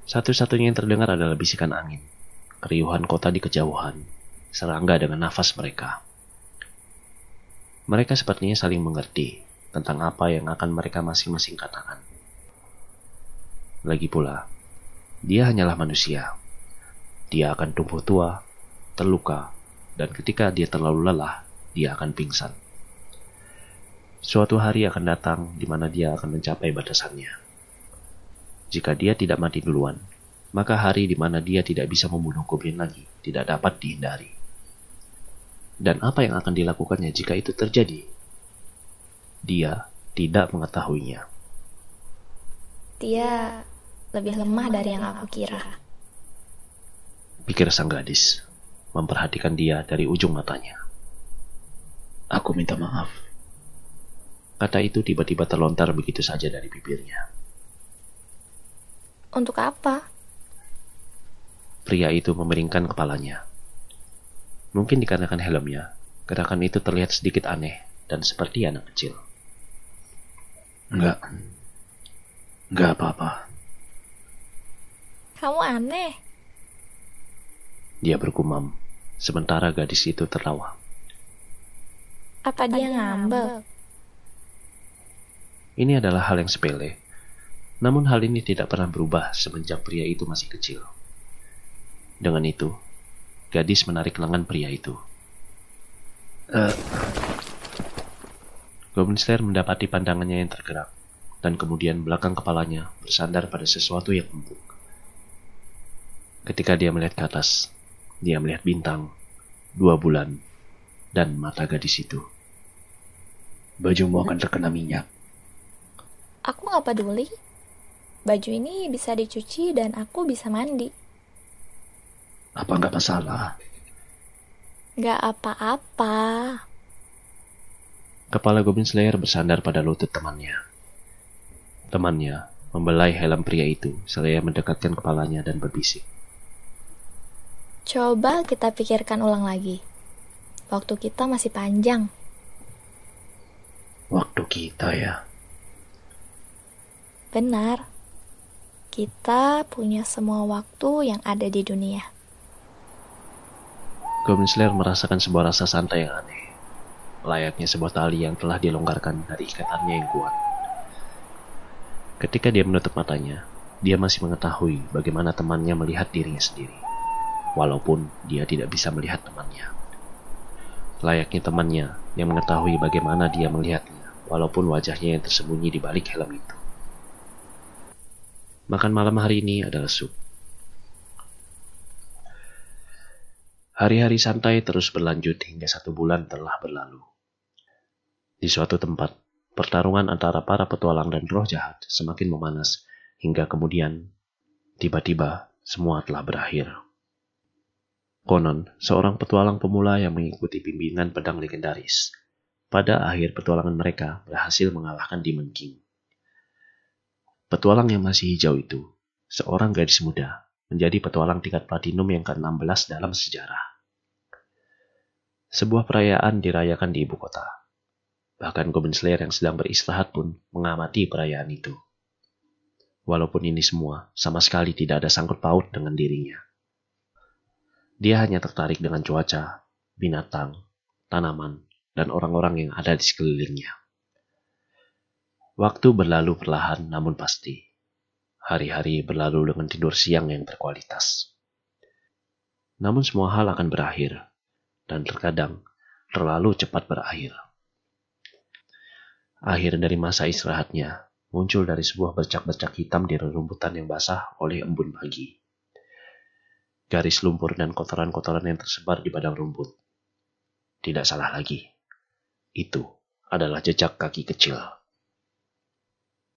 Satu-satunya yang terdengar adalah bisikan angin, keriuhan kota di kejauhan, serangga dengan nafas mereka. Mereka sepertinya saling mengerti tentang apa yang akan mereka masing-masing katakan. Lagi pula, dia hanyalah manusia. Dia akan tumbuh tua, terluka, dan ketika dia terlalu lelah, dia akan pingsan. Suatu hari akan datang di mana dia akan mencapai batasannya. Jika dia tidak mati duluan, maka hari di mana dia tidak bisa membunuh goblin lagi tidak dapat dihindari. Dan apa yang akan dilakukannya jika itu terjadi? Dia tidak mengetahuinya. Dia lebih lemah dari yang aku kira. Pikir sang gadis, memperhatikan dia dari ujung matanya. Aku minta maaf. Kata itu tiba-tiba terlontar begitu saja dari bibirnya. Untuk apa? Pria itu memiringkan kepalanya. Mungkin dikarenakan helmnya, gerakan itu terlihat sedikit aneh dan seperti anak kecil. Enggak apa-apa. Kamu aneh. Dia bergumam, sementara gadis itu tertawa. Apa dia ngambek? Ini adalah hal yang sepele, namun hal ini tidak pernah berubah semenjak pria itu masih kecil. Dengan itu, gadis menarik lengan pria itu. Goblin Slayer mendapati pandangannya yang tergerak, dan kemudian belakang kepalanya bersandar pada sesuatu yang empuk. Ketika dia melihat ke atas, dia melihat bintang, 2 bulan, dan mata gadis itu. Bajumu akan terkena minyak. Aku gak peduli. Baju ini bisa dicuci dan aku bisa mandi. Apa nggak masalah? Gak apa-apa. Kepala Goblin Slayer bersandar pada lutut temannya. Temannya membelai helm pria itu seraya mendekatkan kepalanya dan berbisik. Coba kita pikirkan ulang lagi. Waktu kita masih panjang. Waktu kita ya? Benar. Kita punya semua waktu yang ada di dunia. Goblin Slayer merasakan sebuah rasa santai yang aneh. Layaknya sebuah tali yang telah dilonggarkan dari ikatannya yang kuat. Ketika dia menutup matanya, dia masih mengetahui bagaimana temannya melihat dirinya sendiri. Walaupun dia tidak bisa melihat temannya. Layaknya temannya yang mengetahui bagaimana dia melihatnya, walaupun wajahnya yang tersembunyi di balik helm itu. Makan malam hari ini adalah sup. Hari-hari santai terus berlanjut hingga 1 bulan telah berlalu. Di suatu tempat, pertarungan antara para petualang dan roh jahat semakin memanas hingga kemudian, tiba-tiba, semua telah berakhir. Konon, seorang petualang pemula yang mengikuti bimbingan pedang legendaris, pada akhir petualangan mereka berhasil mengalahkan Demon King. Petualang yang masih hijau itu, seorang gadis muda, menjadi petualang tingkat platinum yang ke-16 dalam sejarah. Sebuah perayaan dirayakan di ibu kota. Bahkan Goblin Slayer yang sedang beristirahat pun mengamati perayaan itu. Walaupun ini semua sama sekali tidak ada sangkut paut dengan dirinya. Dia hanya tertarik dengan cuaca, binatang, tanaman, dan orang-orang yang ada di sekelilingnya. Waktu berlalu perlahan namun pasti. Hari-hari berlalu dengan tidur siang yang berkualitas. Namun semua hal akan berakhir, dan terkadang terlalu cepat berakhir. Akhir dari masa istirahatnya muncul dari sebuah bercak-bercak hitam di rerumputan yang basah oleh embun pagi. Garis lumpur dan kotoran-kotoran yang tersebar di padang rumput. Tidak salah lagi. Itu adalah jejak kaki kecil.